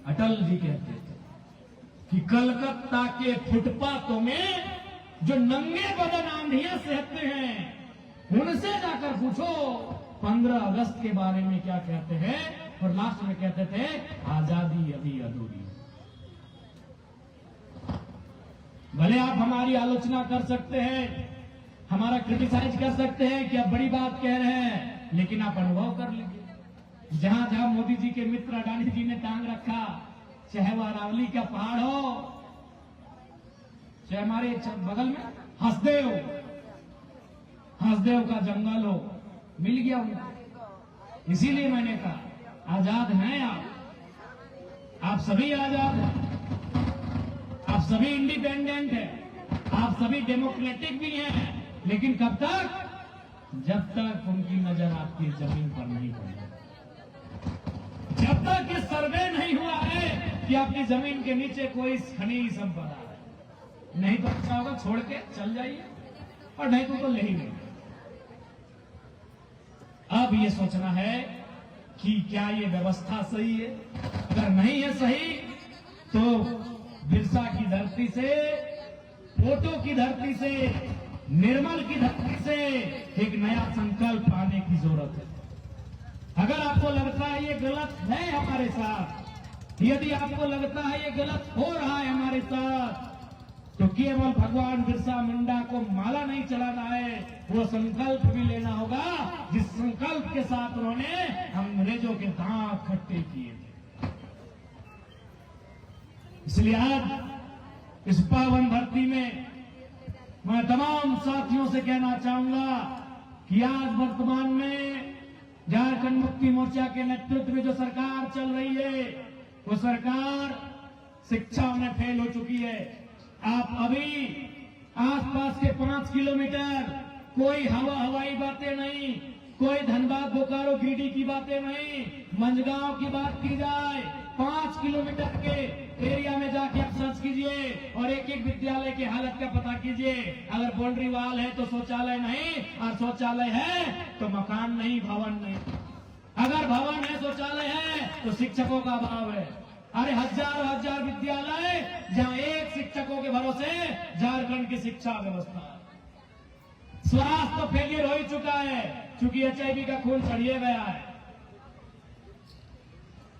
अटल जी कहते थे कि कलकत्ता के फुटपाथों में जो नंगे बदन आंधियां सहते हैं, उनसे जाकर पूछो 15 अगस्त के बारे में क्या कहते हैं। और लास्ट में कहते थे आजादी अभी अधूरी। भले आप हमारी आलोचना कर सकते हैं, हमारा क्रिटिसाइज कर सकते हैं कि आप बड़ी बात कह रहे हैं, लेकिन आप अनुभव कर लीजिए। जहां जहां मोदी जी के मित्र अडानी जी ने टांग रखा, चाहे वो अरावली का पहाड़ हो, चाहे हमारे बगल में हंसदेव का जंगल हो, मिल गया उनको। इसीलिए मैंने कहा आजाद हैं आप सभी आजाद हैं, आप सभी इंडिपेंडेंट हैं, आप सभी डेमोक्रेटिक भी हैं, लेकिन कब तक? जब तक उनकी नजर आपकी जमीन पर नहीं पड़ी, जब तक ये सर्वे नहीं हुआ है कि आपकी जमीन के नीचे कोई खनिज संपदा है। नहीं तो अच्छा होगा छोड़ के चल जाइए, और नहीं तो ले ही नहीं। अब ये सोचना है कि क्या ये व्यवस्था सही है। अगर नहीं है सही तो बिरसा की धरती से, फोटो की धरती से, निर्मल की धरती से एक नया संकल्प आने की जरूरत है। अगर आपको लगता है ये गलत है हमारे साथ, यदि आपको लगता है ये गलत हो रहा है हमारे साथ, तो केवल भगवान बिरसा मुंडा को माला नहीं चलाना है, वो संकल्प भी लेना होगा जिस संकल्प के साथ उन्होंने अंग्रेजों के दांत खट्टे किए थे। इसलिए आज इस पावन धरती में मैं तमाम साथियों से कहना चाहूंगा कि आज वर्तमान में झारखंड मुक्ति मोर्चा के नेतृत्व में जो सरकार चल रही है, वो सरकार शिक्षा में फेल हो चुकी है। आप अभी आसपास के 5 किलोमीटर कोई हवाई बातें नहीं, कोई धनबाद बोकारो गिरिडीह की बातें नहीं, मंझगांव की बात की जाए 5 किलोमीटर के एरिया में जाके आप सर्च कीजिए और एक एक विद्यालय की हालत का पता कीजिए। अगर बाउंड्री वॉल है तो शौचालय नहीं, और शौचालय है तो मकान नहीं, भवन नहीं। अगर भवन है, शौचालय है तो शिक्षकों का अभाव है। अरे हजार विद्यालय जहां एक शिक्षकों के भरोसे झारखंड की शिक्षा व्यवस्था। स्वास्थ्य तो फेलियर हो ही चुका है, क्योंकि HIV का खून चढ़िए गया है।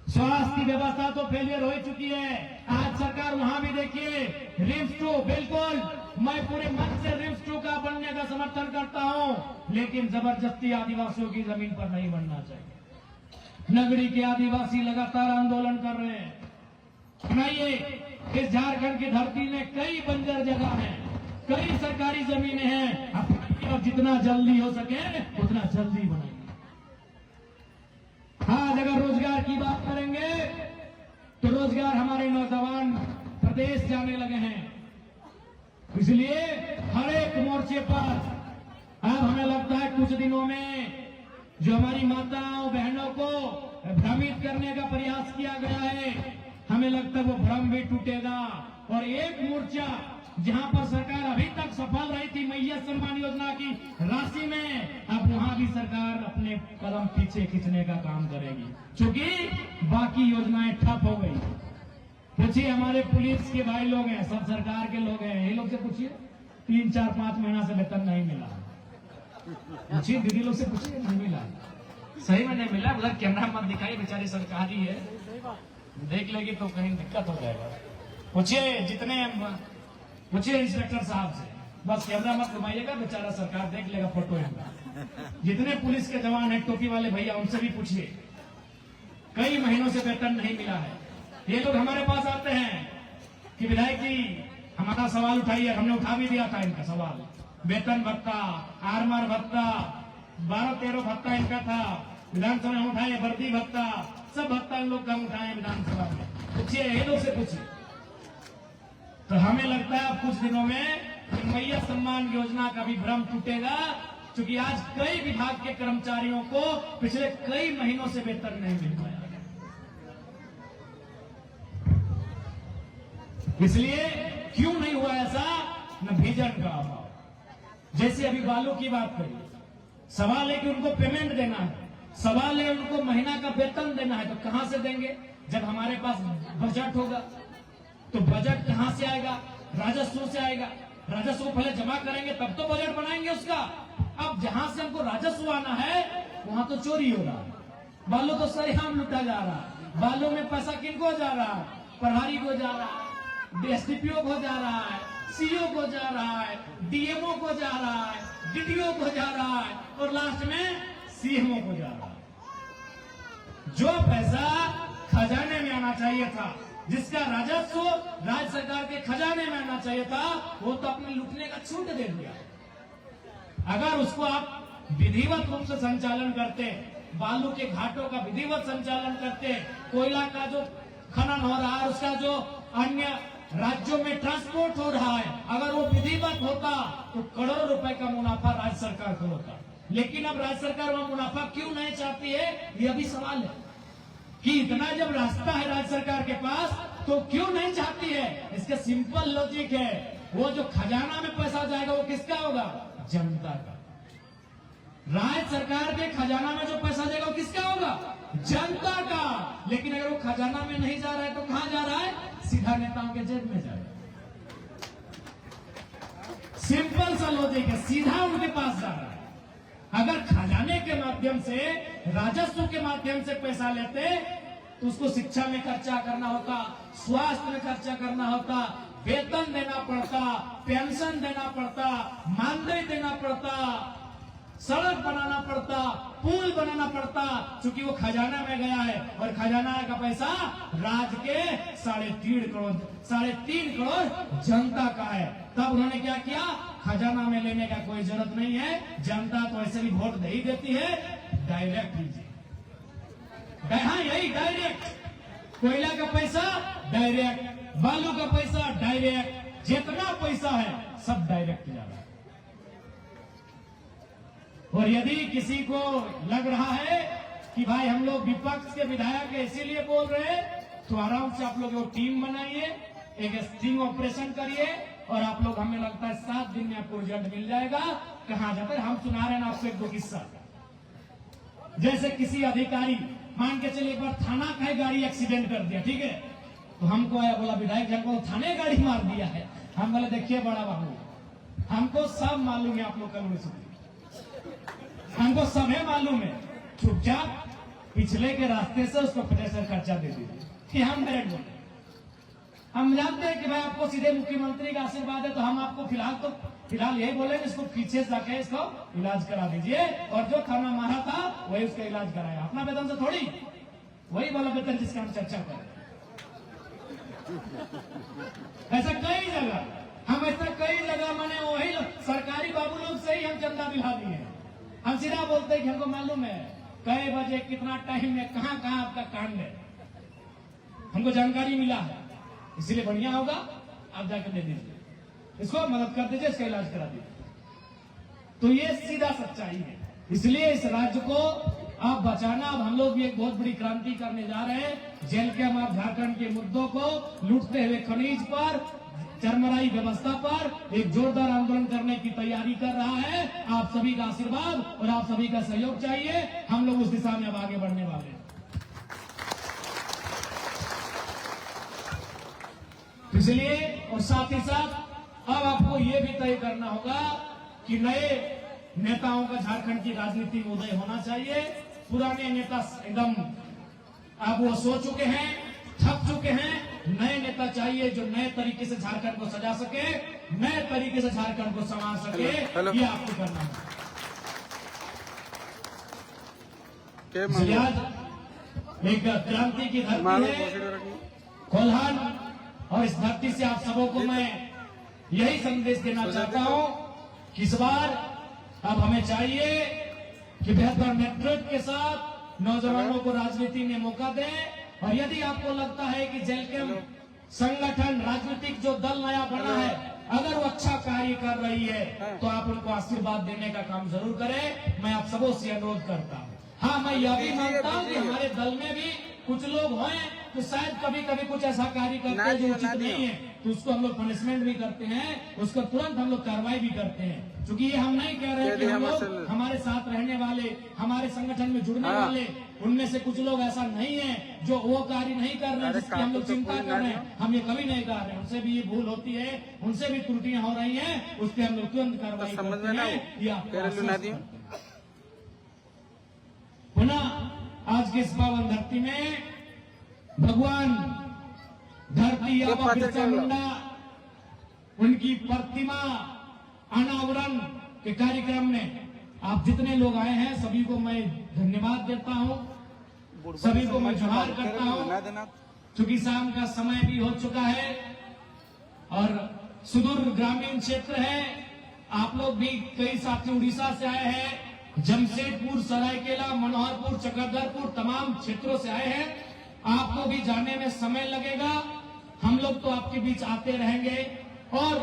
स्वास्थ्य की व्यवस्था तो फेलियर हो ही चुकी है। आज सरकार वहां भी देखिए रिम्स 2, बिल्कुल मैं पूरे मन से रिम्स 2 का बनने का समर्थन करता हूं, लेकिन जबरदस्ती आदिवासियों की जमीन पर नहीं बनना चाहिए। नगरी के आदिवासी लगातार आंदोलन कर रहे हैं। सुनाइए, इस झारखंड की धरती में कई बंजर जगह हैं, कई सरकारी जमीनें हैं, और जितना जल्दी हो सके उतना जल्दी बनाएंगे। आज अगर रोजगार की बात करेंगे तो रोजगार हमारे नौजवान प्रदेश जाने लगे हैं। इसलिए हर एक मोर्चे पर अब हमें लगता है कुछ दिनों में जो हमारी माताओं बहनों को भ्रमित करने का प्रयास किया गया है, हमें लगता है वो भ्रम भी टूटेगा। और एक मोर्चा जहां पर सरकार अभी तक सफल रही थी मैया सम्मान योजना की राशि में, अब वहां भी सरकार अपने कदम पीछे खींचने का काम करेगी, क्योंकि बाकी योजनाएं ठप हो गई। पूछिए हमारे पुलिस के भाई लोग हैं, सब सरकार के लोग हैं, ये लोग से पूछिए 3, 4, 5 महीना से वेतन नहीं मिला। पूछिए दीदी लोग से, पूछिए नहीं मिला, सही में नहीं मिला। उधर कैमरा मत दिखाइए, बेचारी सरकारी है, देख लेगी तो कहीं दिक्कत हो जाएगा। पूछिए इंस्पेक्टर साहब से, बस कैमरा मत घुमाइएगा, बेचारा सरकार देख लेगा फोटो में। जितने पुलिस के जवान हैं, टोपी वाले भैया, उनसे भी पूछिए, कई महीनों से वेतन नहीं मिला है। ये लोग हमारे पास आते हैं कि विधायक जी हमारा सवाल उठाइए, हमने उठा भी दिया था इनका सवाल। वेतन भत्ता, आर्मर भत्ता, 12-13 भत्ता इनका था, विधानसभा में उठाए, वर्दी भत्ता, सब भत्ता इन लोग कम उठाए विधानसभा में। पूछिए, ये लोग से पूछिए। तो हमें लगता है अब कुछ दिनों में मैया सम्मान योजना का भी भ्रम टूटेगा, क्योंकि आज कई विभाग के कर्मचारियों को पिछले कई महीनों से वेतन नहीं मिल पाया। इसलिए क्यों नहीं हुआ ऐसा? न विजन का अभाव। जैसे अभी बालू की बात करिए, सवाल है कि उनको पेमेंट देना है, सवाल है उनको महीना का वेतन देना है, तो कहां से देंगे? जब हमारे पास बजट होगा तो बजट कहां से आएगा? राजस्व से आएगा। राजस्व पहले जमा करेंगे तब तो बजट बनाएंगे उसका। अब जहां से हमको राजस्व आना है वहां तो चोरी हो रहा है, बालू तो सरेआम लुटा जा रहा है। बालू में पैसा किनको जा रहा है? प्रभारी को जा रहा है, एसडीपीओ को जा रहा है, सीओ को जा रहा है, डीएमओ को जा रहा है, डीडीओ को जा रहा है और लास्ट में सीएमओ को जा रहा है। जो पैसा खजाने में आना चाहिए था, जिसका राजस्व राज्य सरकार के खजाने में आना चाहिए था, वो तो अपने लूटने का छूट दे दिया। अगर उसको आप विधिवत रूप से संचालन करते, बालू के घाटों का विधिवत संचालन करते, कोयला का जो खनन हो रहा है उसका जो अन्य राज्यों में ट्रांसपोर्ट हो रहा है, अगर वो विधिवत होता तो करोड़ों रुपए का मुनाफा राज्य सरकार को होता। लेकिन अब राज्य सरकार वह मुनाफा क्यों नहीं चाहती है, ये भी सवाल है कि इतना जब रास्ता है राज्य सरकार के पास तो क्यों नहीं चाहती है। इसका सिंपल लॉजिक है, वो जो खजाना में पैसा जाएगा वो किसका होगा, जनता का। राज्य सरकार के खजाना में जो पैसा जाएगा वो किसका होगा, जनता का। लेकिन अगर वो खजाना में नहीं जा रहा है तो कहां जा रहा है, सीधा नेताओं के जेब में जा रहा है। सिंपल सा लॉजिक है, सीधा उनके पास जा रहा है। अगर खजाने के माध्यम से, राजस्व के माध्यम से पैसा लेते तो उसको शिक्षा में खर्चा करना होता, स्वास्थ्य में खर्चा करना होता, वेतन देना पड़ता, पेंशन देना पड़ता, मानदेय देना पड़ता, सड़क बनाना पड़ता, पुल बनाना पड़ता। चूंकि वो खजाना में गया है और खजाना का पैसा राज्य के 3.5 करोड़ जनता का है। तब उन्होंने क्या किया, खजाना में लेने का कोई जरूरत नहीं है, जनता तो ऐसे भी वोट दे ही देती है, डायरेक्ट लीजिए। हाँ, यही डायरेक्ट, कोयला का पैसा डायरेक्ट, बालू का पैसा डायरेक्ट, जितना पैसा है सब डायरेक्ट जा रहा है। और यदि किसी को लग रहा है कि भाई हम लोग विपक्ष के विधायक इसीलिए बोल रहे हैं, तो आराम से आप लोग वो टीम बनाइए, एक स्टिंग ऑपरेशन करिए और आप लोग, हमें लगता है 7 दिन में आपको रिजल्ट मिल जाएगा। कहां जाता है, हम सुना रहे हैं आपको एक दो किस्सा। जैसे किसी अधिकारी, मान के चलिए एक बार थाना का ही गाड़ी एक्सीडेंट कर दिया, ठीक है, तो हमको आया, बोला विधायक हमको थाने गाड़ी मार दिया है। हम बोले देखिए बड़ा बाबू, हमको सब मालूम है, आप लोग कल सुनिए, हमको सब है मालूम है, चुपचाप पिछले के रास्ते से उसको प्रेशर खर्चा दे दीजिए। हम डायरेक्ट बोले, हम जानते हैं कि भाई आपको सीधे मुख्यमंत्री का आशीर्वाद है, तो हम आपको फिलहाल यही बोले इसको पीछे जाके इसको इलाज करा दीजिए, और जो खाना मारा था वही उसका इलाज कराया, अपना वेतन से थोड़ी, वही वाला वेतन जिसका हम चर्चा करें। ऐसा कई जगह मैंने वही सरकारी बाबू लोग से ही हम चंदा दिला दिए। हम सीधा बोलते हैं कि हमको मालूम है कई बजे कितना टाइम में कहां आपका कांड है, हमको जानकारी मिला है, इसीलिए बढ़िया होगा आप जाकर दे दीजिए, इसको मदद कर दीजिए, इसका इलाज करा दीजिए। तो ये सीधा सच्चाई है। इसलिए इस राज्य को अब बचाना, अब हम लोग भी एक बहुत बड़ी क्रांति करने जा रहे हैं। जेल के हमारे झारखंड के मुद्दों को, लूटते हुए खनिज पर, चरमराई व्यवस्था पर एक जोरदार आंदोलन करने की तैयारी कर रहा है। आप सभी का आशीर्वाद और आप सभी का सहयोग चाहिए, हम लोग उस दिशा में अब आगे बढ़ने वाले हैं। इसलिए और साथ ही साथ अब आपको ये भी तय करना होगा कि नए नेताओं का झारखंड की राजनीति में उदय होना चाहिए। पुराने नेता एकदम अब वो सो चुके हैं, थक चुके हैं। नए नेता चाहिए जो नए तरीके से झारखंड को सजा सके, नए तरीके से झारखंड को संभाल सके। ये आपको करना है। आज एक क्रांति की धरती है कोल्हान, और इस धरती से आप सबों को मैं यही संदेश देना चाहता हूं कि इस बार अब हमें चाहिए कि बेहतर नेतृत्व के साथ नौजवानों को राजनीति में मौका दें। और यदि आपको लगता है कि जेल के संगठन, राजनीतिक जो दल नया बना है, अगर वो अच्छा कार्य कर रही है तो आप उनको आशीर्वाद देने का काम जरूर करें। मैं आप सबों से अनुरोध करता हूं। हाँ, मैं यह भी मानता हूं कि हमारे दल में भी कुछ लोग हैं तो शायद कभी कभी कुछ ऐसा कार्य करते हैं जो उचित नहीं है, तो उसको हम लोग पनिशमेंट भी करते हैं, उसको तुरंत हम लोग कार्रवाई भी करते हैं। क्योंकि ये हम नहीं कह रहे कि हम लोग, हमारे साथ रहने वाले, हमारे संगठन में जुड़ने वाले, उनमें से कुछ लोग ऐसा नहीं है जो वो कार्य नहीं कर रहे हैं जिसकी हम लोग चिंता कर रहे हैं। हम ये कभी नहीं कर रहे, उनसे भी ये भूल होती है, उनसे भी त्रुटियां हो रही हैं, उस पर हम लोग तुरंत कार्रवाई करते हैं। पुनः आज की इस पावन धरती में भगवान धरती या बिरसा मुंडा उनकी प्रतिमा अनावरण के कार्यक्रम में आप जितने लोग आए हैं सभी को मैं धन्यवाद देता हूं, सभी को मैं जोहार करता हूं। चूंकि शाम का समय भी हो चुका है और सुदूर ग्रामीण क्षेत्र है, आप लोग भी कई साथी उड़ीसा से आए हैं, जमशेदपुर, सरायकेला, मनोहरपुर, चक्रधरपुर, तमाम क्षेत्रों से आए हैं। आपको भी जाने में समय लगेगा। हम लोग तो आपके बीच आते रहेंगे और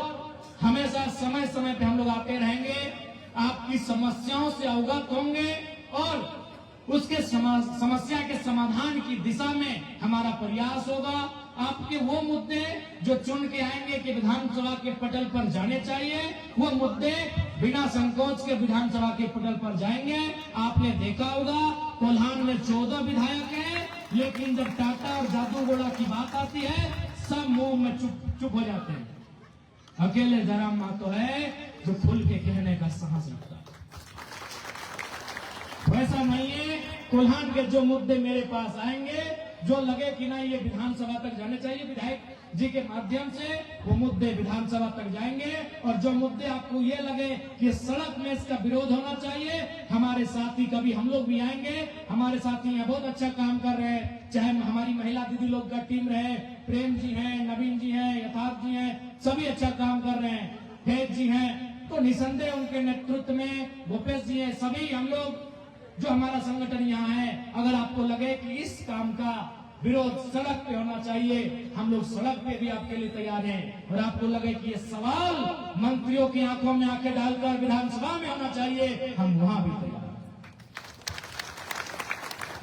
हमेशा समय समय पे हम लोग आते रहेंगे, आपकी समस्याओं से अवगत होंगे और उसके समस्या के समाधान की दिशा में हमारा प्रयास होगा। आपके वो मुद्दे जो चुन के आएंगे कि विधानसभा के पटल पर जाने चाहिए, वो मुद्दे बिना संकोच के विधानसभा के पटल पर जाएंगे। आपने देखा होगा कोल्हान में 14 विधायक हैं, लेकिन जब टाटा और जादूगोड़ा की बात आती है सब मुंह में चुप हो जाते हैं। अकेले जयराम महतो है जो खुल के कहने का साहस रखता है। वैसा नहीं है, कोल्हान के जो मुद्दे मेरे पास आएंगे, जो लगे कि नहीं ये विधानसभा तक जाने चाहिए, विधायक जी के माध्यम से वो मुद्दे विधानसभा तक जाएंगे। और जो मुद्दे आपको ये लगे कि सड़क में इसका विरोध होना चाहिए, हमारे साथी कभी हम लोग भी आएंगे। हमारे साथी यहाँ बहुत अच्छा काम कर रहे हैं, चाहे हमारी महिला दीदी लोग का टीम रहे, प्रेम जी हैं, नवीन जी हैं, यथार्थ जी हैं, सभी अच्छा काम कर रहे हैं, फैज जी हैं, तो निसंदेह उनके नेतृत्व में भूपेश जी हैं, सभी हम लोग जो हमारा संगठन यहाँ है। अगर आपको लगे कि इस काम का विरोध सड़क पे होना चाहिए, हम लोग सड़क पे भी आपके लिए तैयार हैं। और आपको लगे कि ये सवाल मंत्रियों की आंखों में आंखें डालकर विधानसभा में होना चाहिए, हम वहां भी तैयार हैं।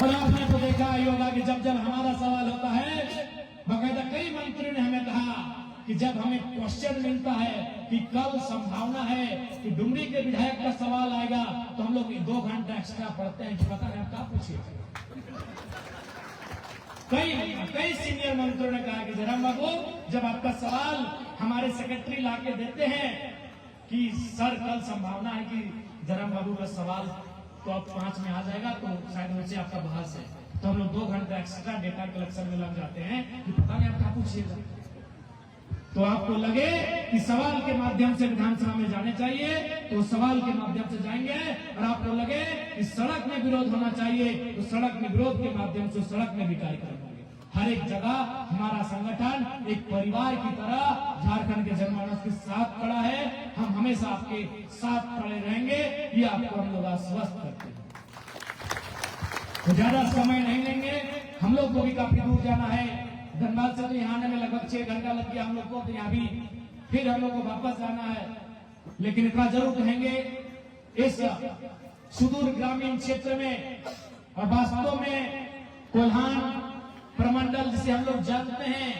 और आपने तो देखा ही होगा कि जब जब हमारा सवाल होता है, बकायदा कई मंत्रियों ने हमें कहा कि जब हमें क्वेश्चन मिलता है कि कल संभावना है कि डुमरी के विधायक का सवाल आएगा, तो हम लोग 2 घंटा एक्स्ट्रा पढ़ते हैं कि पता नहीं आप क्या पूछिए। कई सीनियर मंत्रियों ने कहा कि जयराम बाबू, जब आपका सवाल हमारे सेक्रेटरी लाके देते हैं कि सर कल संभावना है कि जयराम बाबू का सवाल तो अब 5 में आ जाएगा, तो शायद वैसे आपका बहस है, तो हम लोग 2 घंटा एक्स्ट्रा डेटा कलेक्शन में लग जाते हैं कि पता नहीं आप क्या पूछिएगा। तो आपको लगे कि सवाल के माध्यम से विधानसभा में जाने चाहिए, तो सवाल के माध्यम से जाएंगे। और आपको लगे कि सड़क में विरोध होना चाहिए, तो सड़क में विरोध के माध्यम से सड़क में भी कार्यक्रम होंगे। हर एक जगह हमारा संगठन एक परिवार की तरह झारखंड के जनमानस के साथ खड़ा है। हम हमेशा आपके साथ खड़े रहेंगे, ये आपको हम लोग आश्वस्त करते हैं। तो ज्यादा समय नहीं लेंगे, हम लोग को भी काफी दूर जाना है। धनबाद से तो यहाँ आने में लगभग 6 घंटा लग गया हम लोग को, तो यहाँ भी फिर हम लोग को वापस जाना है। लेकिन इतना जरूर कहेंगे, इस सुदूर ग्रामीण क्षेत्र में और वास्तव में कोल्हान प्रमंडल जिसे हम लोग जानते हैं,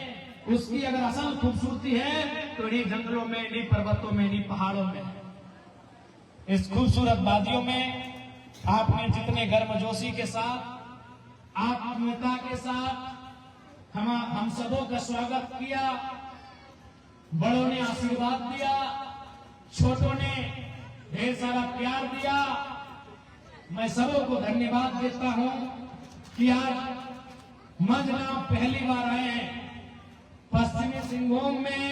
उसकी अगर असल खूबसूरती है तो इन्हीं जंगलों में, इन्हीं पर्वतों में, इन्हीं पहाड़ों में, इस खूबसूरत वादियों में आपने जितने गर्मजोशी के साथ, आत्मीयता के साथ हम सबों का स्वागत किया, बड़ों ने आशीर्वाद दिया, छोटों ने ढेर सारा प्यार दिया। मैं सबों को धन्यवाद देता हूं कि आज मंझगांव पहली बार आए हैं। पश्चिमी सिंहभूम में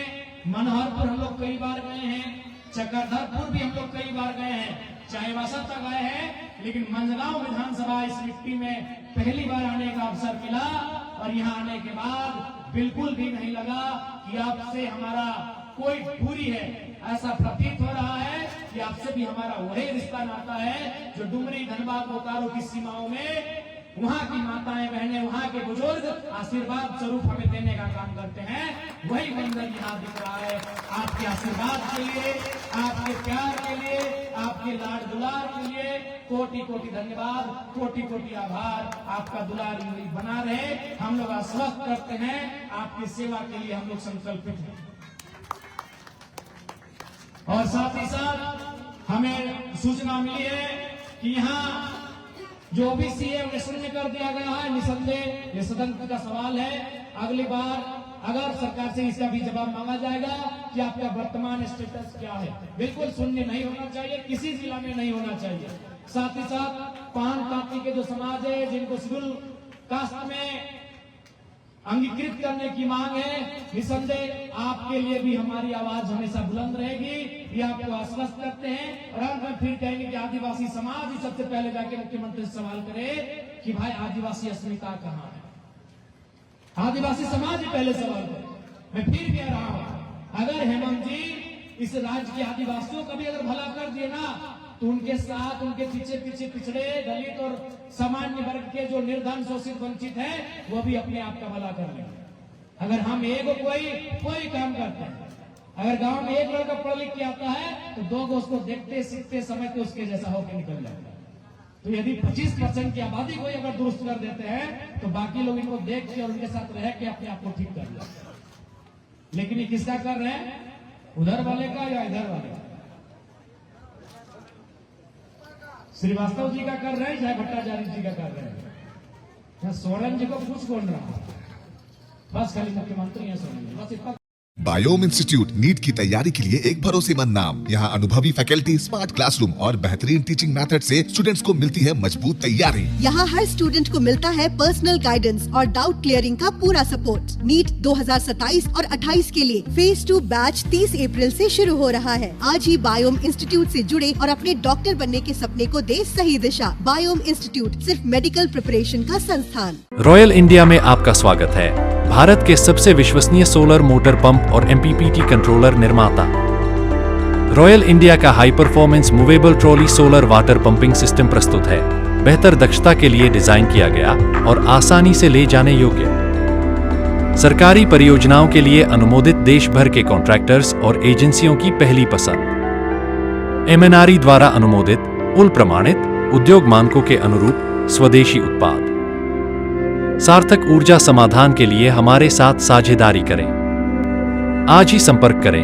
मनोहरपुर हम लोग कई बार गए हैं, चक्रधरपुर भी हम लोग कई बार गए हैं, चाईबासा तक आए हैं, लेकिन मंझगांव विधानसभा इस मिट्टी में पहली बार आने का अवसर मिला। और यहाँ आने के बाद बिल्कुल भी नहीं लगा कि आपसे हमारा कोई दूरी है। ऐसा प्रतीत हो रहा है कि आपसे भी हमारा वही रिश्ता नाता है जो डुमरी, धनबाद, बोकारो की सीमाओं में वहां की माताएं बहनें, वहां के बुजुर्ग आशीर्वाद स्वरूप हमें देने का काम करते हैं। वही मंजर यहाँ दिख रहा है। आपके आशीर्वाद के लिए, आपके प्यार के लिए, आपके लाड दुलार के लिए कोटि कोटि धन्यवाद, कोटि कोटि आभार। आपका दुलार यूं बना रहे, हम लोग आश्वस्त करते हैं। आपकी सेवा के लिए हम लोग संकल्पित हैं। और साथ ही साथ हमें सूचना मिली है कि यहाँ जो ओबीसी है उन्हें शून्य कर दिया गया है। निसंदेह ये सदन का सवाल है। अगली बार अगर सरकार से इसका भी जवाब मांगा जाएगा कि आपका वर्तमान स्टेटस क्या है। बिल्कुल शून्य नहीं होना चाहिए, किसी जिला में नहीं होना चाहिए। साथ ही साथ पान काती के जो समाज है, जिनको शेड्यूल कास्ट में अंगीकृत करने की मांग है। निसंदेह आपके लिए भी हमारी आवाज हमेशा बुलंद रहेगी, ये आपको आश्वस्त करते हैं। और अंत में फिर कहेंगे कि आदिवासी समाज ही सबसे पहले जाके मुख्यमंत्री से सवाल करे कि भाई आदिवासी अस्मिता कहाँ है। आदिवासी समाज ही पहले सवाल करे। मैं फिर कह रहा हूं, अगर हेमंत जी इस राज्य के आदिवासियों का भी अगर भला कर दिए ना, तो उनके साथ उनके पीछे पीछे पिछड़े दलित और सामान्य वर्ग के जो निर्धन शोषित वंचित है वो भी अपने आप का भला कर लेंगे। अगर हम एक कोई काम करते हैं, अगर गांव में एक लड़का पढ़ लिख के आता है तो दो को उसको देखते सीखते समझते उसके जैसा होकर निकल जाता है। तो यदि 25% की आबादी को अगर दुरुस्त कर देते हैं तो बाकी लोग इनको देख के और उनके साथ रह के अपने आप को ठीक कर लेते हैं। लेकिन ये किसका कर रहे हैं, उधर वाले का या इधर वाले का? श्रीवास्तव जी का कर रहे हैं या भट्टाचार्य जी का कर रहे हैं? या सोरेन जी को कुछ बोल रहा है? बस खाली मुख्यमंत्री है सोरेन जी, बस इतना।
बायोम इंस्टीट्यूट नीट की तैयारी के लिए एक भरोसेमंद नाम। यहाँ अनुभवी फैकल्टी, स्मार्ट क्लासरूम और बेहतरीन टीचिंग मेथड से स्टूडेंट्स को मिलती है मजबूत तैयारी।
यहाँ हर स्टूडेंट को मिलता है पर्सनल गाइडेंस और डाउट क्लियरिंग का पूरा सपोर्ट। नीट 2027 और 28 के लिए फेज 2 बैच 30 अप्रैल से शुरू हो रहा है। आज ही बायोम इंस्टीट्यूट से जुड़े और अपने डॉक्टर बनने के सपने को दे सही दिशा। बायोम इंस्टीट्यूट सिर्फ मेडिकल प्रिपरेशन का संस्थान।
रॉयल इंडिया में आपका स्वागत है। भारत के सबसे विश्वसनीय सोलर मोटर पंप और MPPT कंट्रोलर निर्माता। रॉयल इंडिया का high performance movable trolley solar water pumping system प्रस्तुत है। बेहतर दक्षता के लिए डिजाइन किया गया और आसानी से ले जाने योग्य। सरकारी परियोजनाओं के लिए अनुमोदित देश भर के कॉन्ट्रैक्टर्स और एजेंसियों की पहली पसंद। MNRE द्वारा अनुमोदित, उल प्रमाणित, उद्योग मानकों के अनुरूप स्वदेशी उत्पाद। सार्थक ऊर्जा समाधान के लिए हमारे साथ साझेदारी करें। आज ही संपर्क करें।